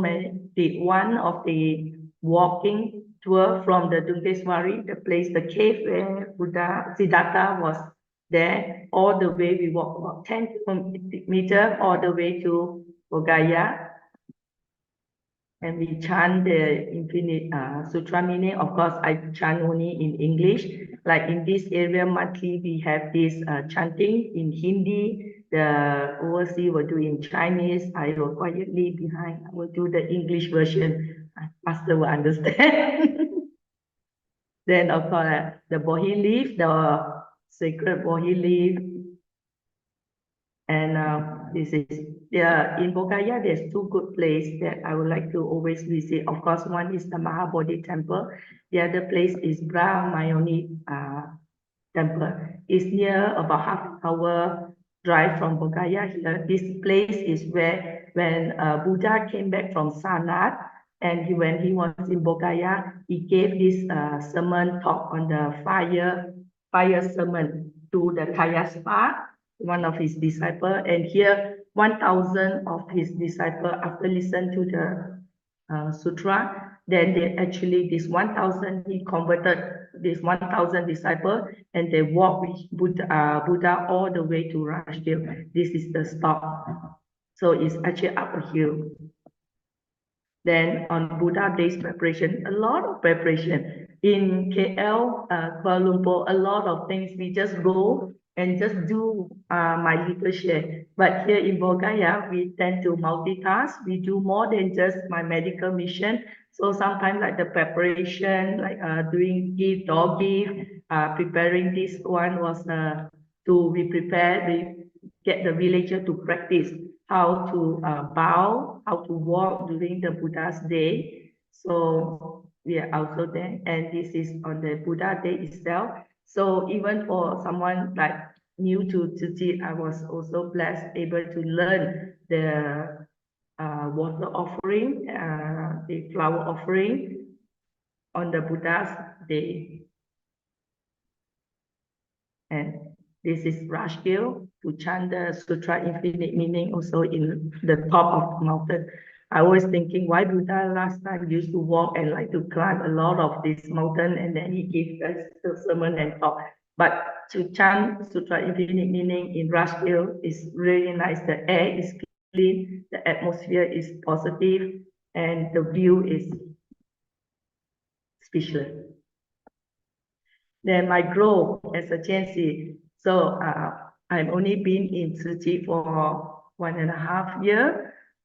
did one of the walking tour from the Dungeshwari, the place, the cave where Buddha Siddhartha was there. All the way we walk about 10 meters all the way to BodhGaya. And we chant the Infinite Sutra meaning. Of course, I chant only in English. Like in this area, monthly, we have this chanting in Hindi. The overseas will do in Chinese. I will quietly behind. I will do the English version. Master will understand. Then, of course, the Bohi leaf, the sacred Bohi leaf. And this is in BodhGaya. There's 2 good places that I would like to always visit. Of course, one is the Mahabodhi Temple. The other place is Brahmayoni Temple. It's near about half an hour drive from BodhGaya here. This place is where when Buddha came back from Sanat, and when he was in BodhGaya, he gave this sermon talk on the fire sermon to the Kayaspa, one of his disciples. And here 1,000 of his disciples, after listening to the sutra, then they actually, this 1,000, he converted this 1,000 disciples, and they walk with Buddha all the way to Rajgir. This is the stop. So it's actually up a hill. Then on Buddha Day's preparation, a lot of preparation. In KL, Kuala Lumpur, a lot of things. We just go and just do my little share. But here in BodhGaya, we tend to multitask. We do more than just my medical mission. So sometimes like the preparation, like doing dog gift, preparing this one was we get the villager to practice how to bow, how to walk during the Buddha's day. So we are also there, and this is on the Buddha day itself. So even for someone like new to Tzu Chi, I was also blessed, able to learn the water offering, the flower offering on the Buddha's day. And this is Rajgil, to chant the Sutra Infinite Meaning also in the top of the mountain. I was thinking why Buddha last time used to walk and like to climb a lot of this mountain, and then he gave us the sermon and talk. But to chant Sutra Infinite Meaning in Rushville is really nice. The air is clean, the atmosphere is positive, and the view is speechless. Then my growth as a Chansi. So I've only been in Tzu Chi for 1.5 years,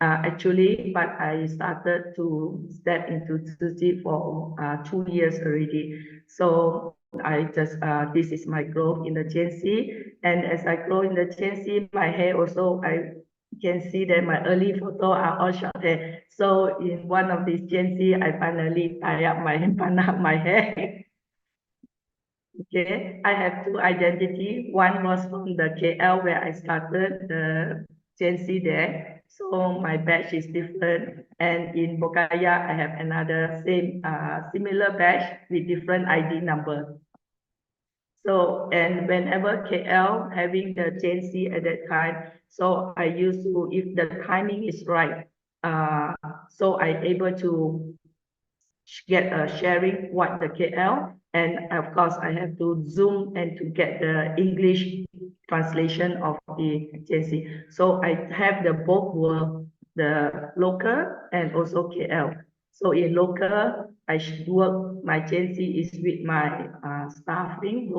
actually, but I started to step into Tzu Chi for 2 years already. So I just, this is my growth in the Chansi. And as I grow in the Chansi, my hair also, I can see that my early photo are all short hair. So in one of these Chansi, I finally tie up my hair. Okay, I have two identity. One was from the KL where I started the GNC there. So my batch is different. And in BodhGaya, I have another similar batch with different ID number. So, and whenever KL having the GNC at that time, so I used to, if the timing is right, so I able to get a sharing what the KL, and of course I have to zoom and to get the English translation of the agency. So I have the both world, the local and also KL. So in local, I should work, my agency is with my staffing,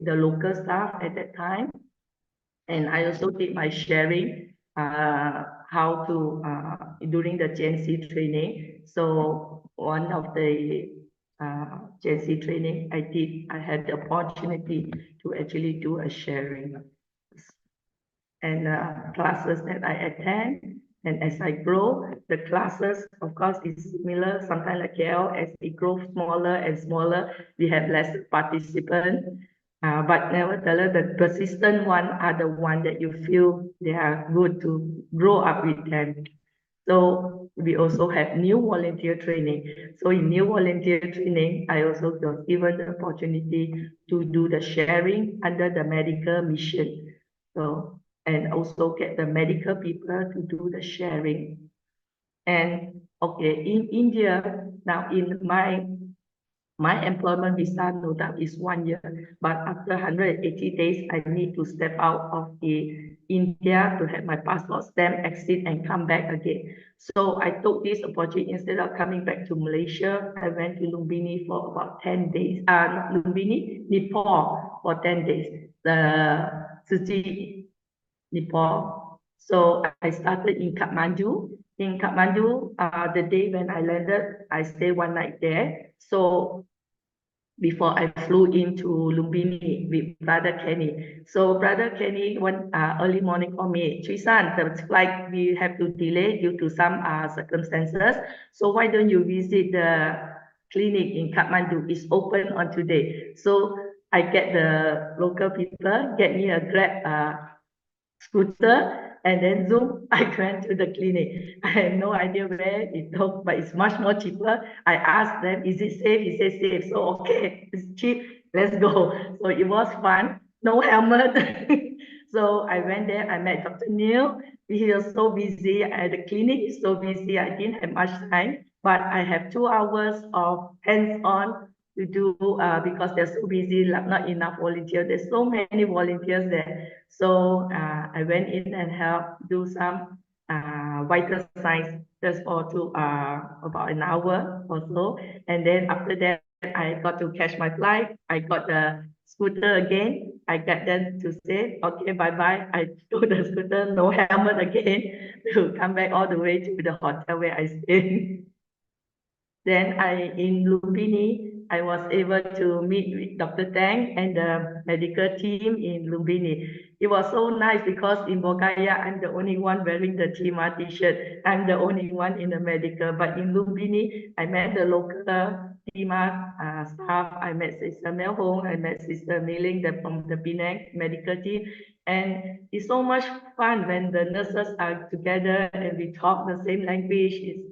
the local staff at that time. And I also did my sharing, how to, during the GNC training. So one of the GNC training I had the opportunity to actually do a sharing. And classes that I attend. And as I grow, the classes, of course, is similar, sometimes like KL, as it grows smaller and smaller, we have less participants. But nevertheless, the persistent one are the one that you feel they are good to grow up with them. So we also have new volunteer training. So in new volunteer training, I also got given the opportunity to do the sharing under the medical mission. So, and also get the medical people to do the sharing. And okay, in India, now in my employment visa no doubt is 1 year, but after 180 days, I need to step out of the India to have my passport stamp, exit, and come back again. So I took this opportunity. Instead of coming back to Malaysia, I went to Lumbini for about 10 days. Not Lumbini, Nepal for 10 days. The Tzu Chi, Nepal. So I started in Kathmandu. In Kathmandu, the day when I landed, I stayed 1 night there. So before I flew into Lumbini with Brother Kenny. So Brother Kenny, one early morning called me, Chuey San, the flight we have to delay due to some circumstances. So why don't you visit the clinic in Kathmandu? It's open on today. So I get the local people, get me a Grab scooter, and then Zoom, I went to the clinic. I have no idea where it took, but it's much more cheaper. I asked them, is it safe? He said safe. So, okay, it's cheap, let's go. So it was fun, no helmet. So I went there, I met Dr. Neil. He was so busy, the clinic is so busy, I didn't have much time, but I have 2 hours of hands-on to do because they're so busy, not enough volunteers. There's so many volunteers there. So I went in and helped do some vital signs just for about an hour or so. And then after that, I got to catch my flight. I got the scooter again. I got them to say, okay, bye-bye. I took the scooter, no helmet again, to come back all the way to the hotel where I stayed. Then in Lumbini, I was able to meet with Dr. Tang and the medical team in Lumbini. It was so nice because in BodhGaya, I'm the only one wearing the Tima t-shirt. I'm the only one in the medical. But in Lumbini, I met the local Tima staff. I met Sister Mel Hong. I met Sister Miling from the Penang medical team. And it's so much fun when the nurses are together and we talk the same language. It's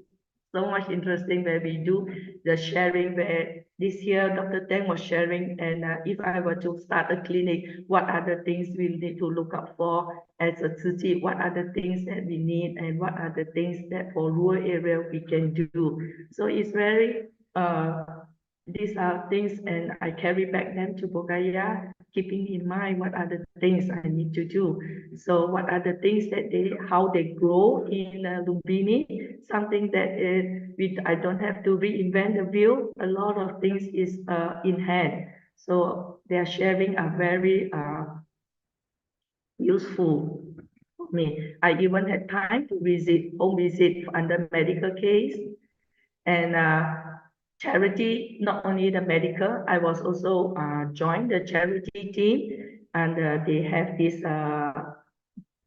so much interesting where we do the sharing, where this year Dr. Tang was sharing, and if I were to start a clinic, what are the things we need to look up for as a Tzu Chi? What are the things that we need, and what are the things that for rural area we can do? So it's very, these are things, and I carry back them to BodhGaya, keeping in mind what are the things I need to do. So what are the things that how they grow in Lumbini, something that I don't have to reinvent the wheel. A lot of things is in hand. So their sharing are very useful for me. I even had time to home visit under medical case and charity, not only the medical, I was also joined the charity team, and they have this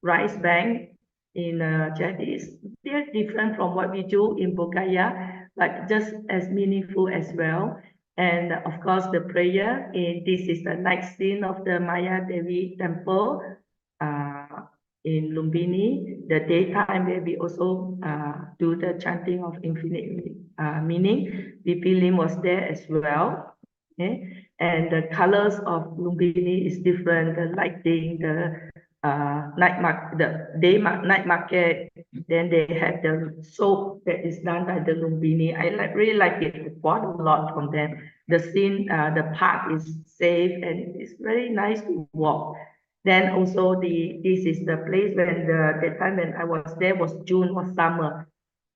rice bank in charities. They're different from what we do in BodhGaya, but just as meaningful as well. And of course, the prayer, this is the night scene of the Maya Devi temple in Lumbini, the daytime where we also do the chanting of infinite meaning. VP Lim was there as well. Okay? And the colors of Lumbini is different, the lighting, the night market. Then they have the soap that is done by the Lumbini. I really like it. I bought a lot from them. The scene, the park is safe and it's very nice to walk. Then also this is the place when the time when I was there was June, was summer.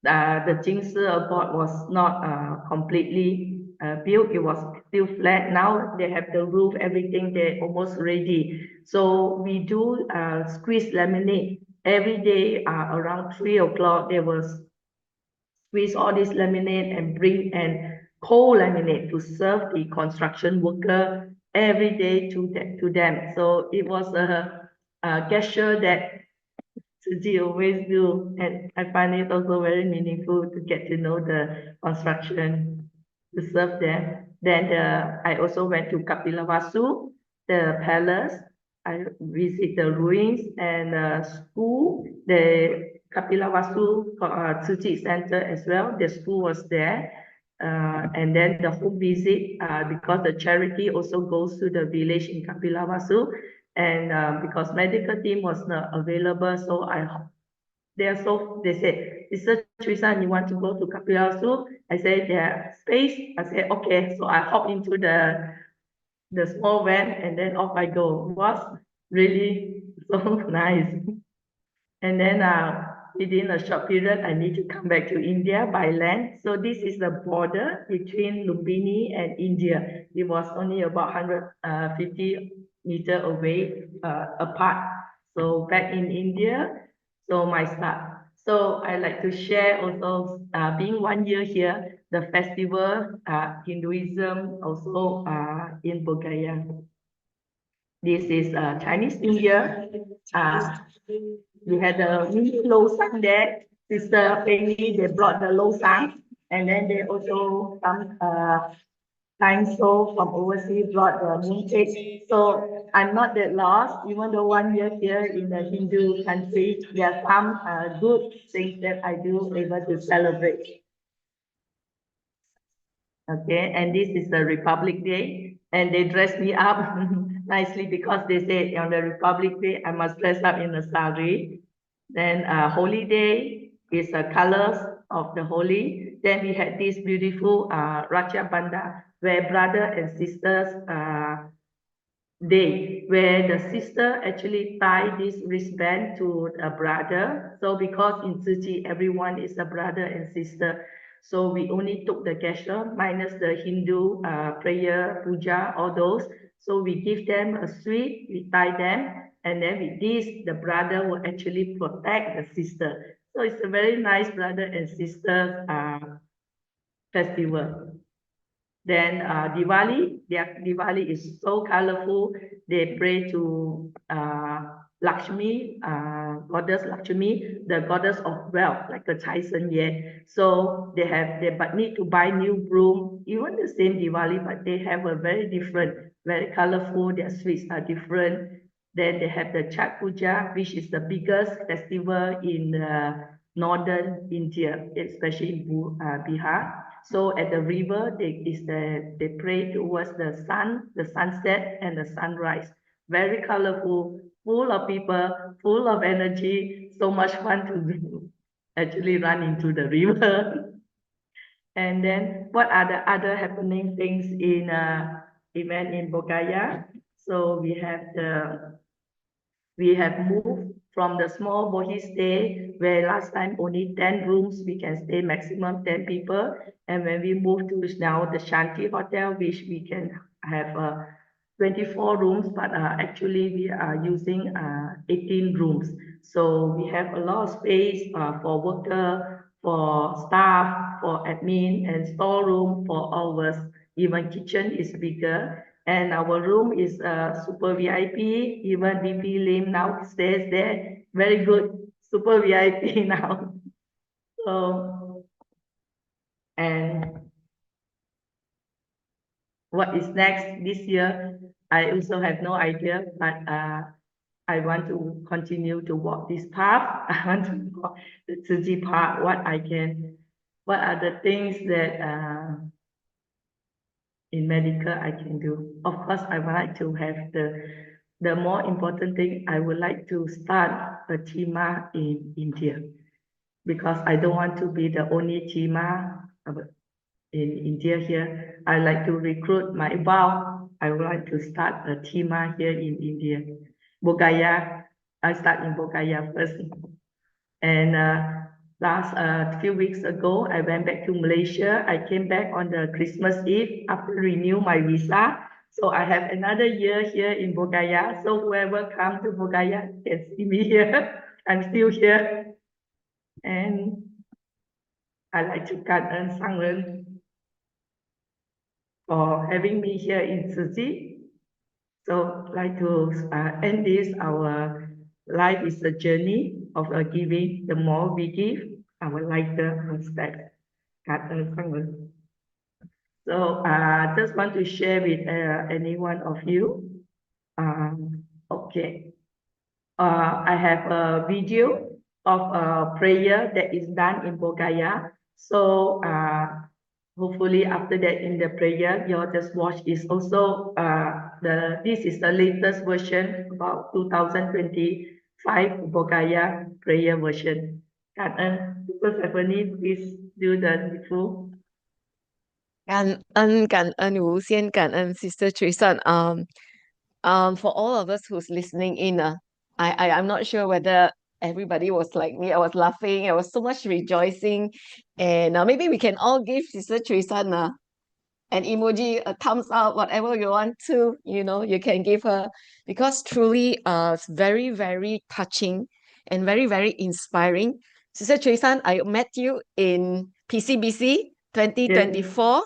The Ching board was not completely built. It was still flat. Now they have the roof, everything, they're almost ready. So we do squeeze lemonade every day around 3 o'clock. They will squeeze all this lemonade and bring and cold lemonade to serve the construction worker every day to them. So it was a gesture that Tzu Chi always do, and I find it also very meaningful to get to know the construction, to serve them. Then I also went to Kapilavastu, the palace. I visit the ruins and school, the Kapilavastu Tzu Chi Center as well. The school was there. And then the home visit, because the charity also goes to the village in Kapilavastu. And because medical team was not available, so they said, Mr. Chuey San, you want to go to Kapilavastu? I said, there's space. I said, okay. So I hop into the small van and then off I go. It was really so nice. And then within a short period, I need to come back to India by land. So this is the border between Lumbini and India. It was only about 150 meters away apart. So back in India, so my start. So I like to share also, being 1 year here, the festival, Hinduism also in BodhGaya. This is Chinese New Year. We had the mini Losang there. Sister Penny, they brought the Losang. And then they also some so from overseas brought the mooncake. So I'm not that lost, even though 1 year here in the Hindu country, there are some good things that I do able to celebrate. Okay, and this is the Republic Day, and they dress me up nicely because they say on the Republic Day I must dress up in a sari. Then Holy Day is the colors of the holy. Then we had this beautiful Raja Banda, where brother and sisters day, where the sister actually tie this wristband to a brother. So because in Tzu Chi, everyone is a brother and sister. So we only took the gesture minus the Hindu prayer, puja, all those. So we give them a sweet, we tie them, and then with this, the brother will actually protect the sister. So it's a very nice brother and sister festival. Then Diwali, their Diwali is so colorful. They pray to Lakshmi, goddess Lakshmi, the goddess of wealth, like the Chai Sen Ye. So they but need to buy new broom, even the same Diwali, but they have a very different, very colorful. Their sweets are different. Then they have the Chhat Puja, which is the biggest festival in northern India, especially in Bihar. So at the river, they pray towards the sun, the sunset and the sunrise. Very colorful, full of people, full of energy. So much fun to actually run into the river. And then what are the other happening things in event in BodhGaya? So we have moved from the small bohi stay where last time only 10 rooms, we can stay maximum 10 people. And when we moved to now the Shanti Hotel, which we can have 24 rooms, but actually we are using 18 rooms. So we have a lot of space for worker, for staff, for admin and storeroom for all of us. Even kitchen is bigger. And our room is super VIP. Even VP Lim now stays there. Very good, super VIP now. So, and what is next this year? I also have no idea, but I want to continue to walk this path. I want to walk the Tzu Chi path. What are the things that in medical I can do? Of course, I would like to have the more important thing. I would like to start a Chima in India, because I don't want to be the only Chima in India here. I like to recruit my vow. I would like to start a Chima here in India. BodhGaya, I start in BodhGaya first. And last few weeks ago, I went back to Malaysia. I came back on the Christmas Eve after renew my visa. So I have another year here in BodhGaya. So whoever comes to BodhGaya can see me here. I'm still here. And I like to感恩上人for having me here in Tzu Chi. So like to end this, our life is a journey of giving. The more we give, our lighter respect. So I just want to share with any one of you. Okay. I have a video of a prayer that is done in BodhGaya. So hopefully after that in the prayer, you'll just watch is also this is the latest version about 2025 BodhGaya prayer version. Because Stephanie, please do the full. 感恩无限感恩 Sister Chuey San. For all of us who's listening in, I'm not sure whether everybody was like me. I was laughing. I was so much rejoicing, and maybe we can all give Sister Chuey San an emoji, a thumbs up, whatever you want to. You can give her, because truly, it's very, very touching and very, very inspiring. Sister Chuey San, I met you in PCBC 2024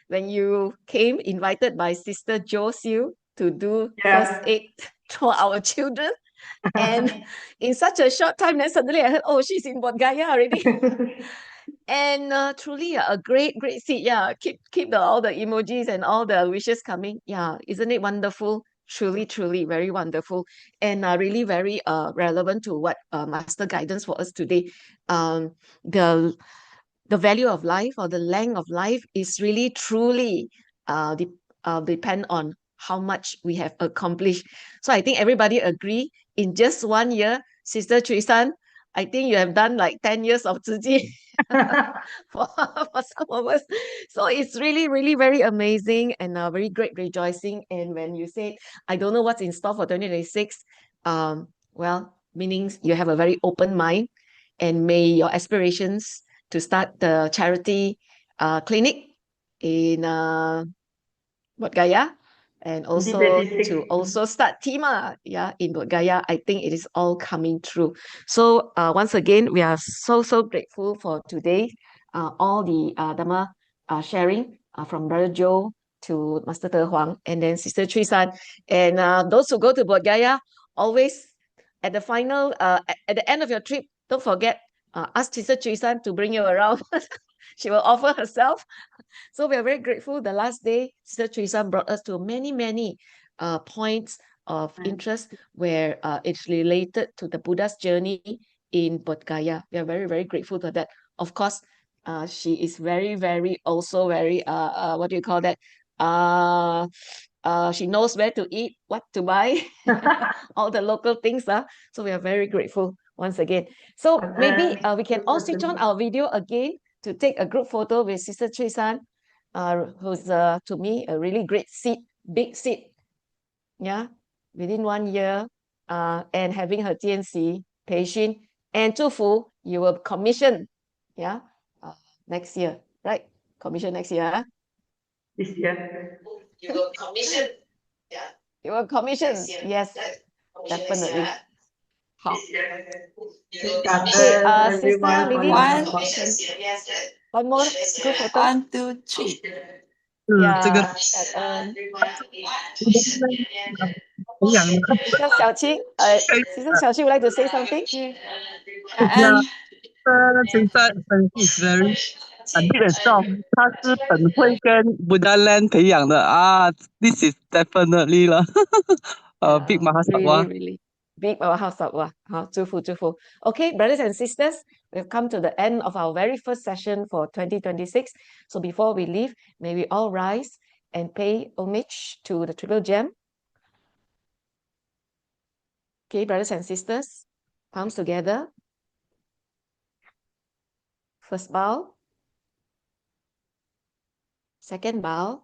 when you came invited by Sister Jo Siu to do first aid for our children. And in such a short time, then suddenly I heard, oh, she's in BodhGaya already. And truly a great seat. Yeah, keep all the emojis and all the wishes coming. Yeah, isn't it wonderful? Truly very wonderful, and really very relevant to what Master guidance for us today. The value of life or the length of life is really truly depend on how much we have accomplished. So I think everybody agree in just 1 year, Sister Chuey San, I think you have done like 10 years of Tzu Chi for some of us. So it's really very amazing and very great rejoicing. And when you say, I don't know what's in store for 2026, well, meaning you have a very open mind, and may your aspirations to start the charity clinic in BodhGaya, and also to also start Tima in BodhGaya. I think it is all coming true. So once again, we are so grateful for today, all the Dharma sharing from Brother Joe to Master Huang, and then Sister Chuey San, and those who go to BodhGaya, always at the final at the end of your trip, don't forget, ask Sister Chuey San to bring you around. She will offer herself. So we are very grateful. The last day, Sister Chuey San brought us to many points of interest where it's related to the Buddha's journey in BodhGaya. We are very grateful for that. Of course, she is very also very what do you call that? She knows where to eat, what to buy, all the local things. So we are very grateful once again. So maybe we can all switch on our video again to take a group photo with Sister Chuey San, who's to me a really great seat, big seat. yeah, within 1 year, and having her 见习 培训 and 祝福 you will commission, yeah, next year, right? Commission next year. This year. You will commission. Yeah. You will commission, yes, Commission next definitely. year. 好 You will Cảm commission. ơn Sister everyone for Lily, your One, support. one more group photo. 1, 2, 3. 这个 Yeah, 感恩。培养的 Sister 小青, Sister 小青 would like to say something? 感恩。 Jason is very a bit of shock. 他是本会跟 Buddha Land 培养的啊 This is definitely 了 Big Mahasawa. Really big Mahasawa. 好，祝福。Okay, brothers and sisters, we've come to the end of our very first session for 2026. So before we leave, may we all rise and pay homage to the Triple Gem. Okay, brothers and sisters, palms together. First bow. Second bow.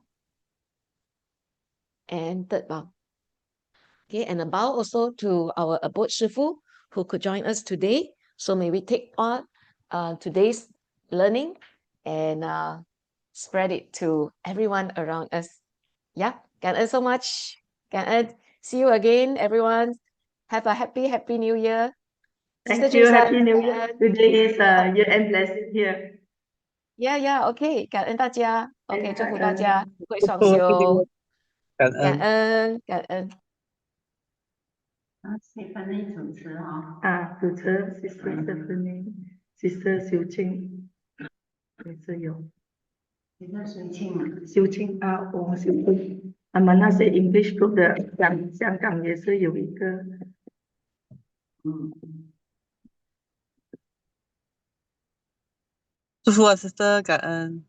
And third bow. Okay, and a bow also to our abode Shifu who could join us today. So may we take on today's learning and spread it to everyone around us. Yeah, 感恩 so much. 感恩. See you again, everyone. Have a happy New Year. Sister Thank you. Chuey San, Happy New 感 Year. 恩. Today is year-end blessing here. Yeah, okay. 感恩大家. Okay, 祝福大家福慧双祝福修。感恩。感恩。Stephanie 主持哈。主持 Sister Stephanie, Sister 修清也是有。修清啊，我们修清。我们那些 English group 的香港也是有一个。祝福我 sister 感恩。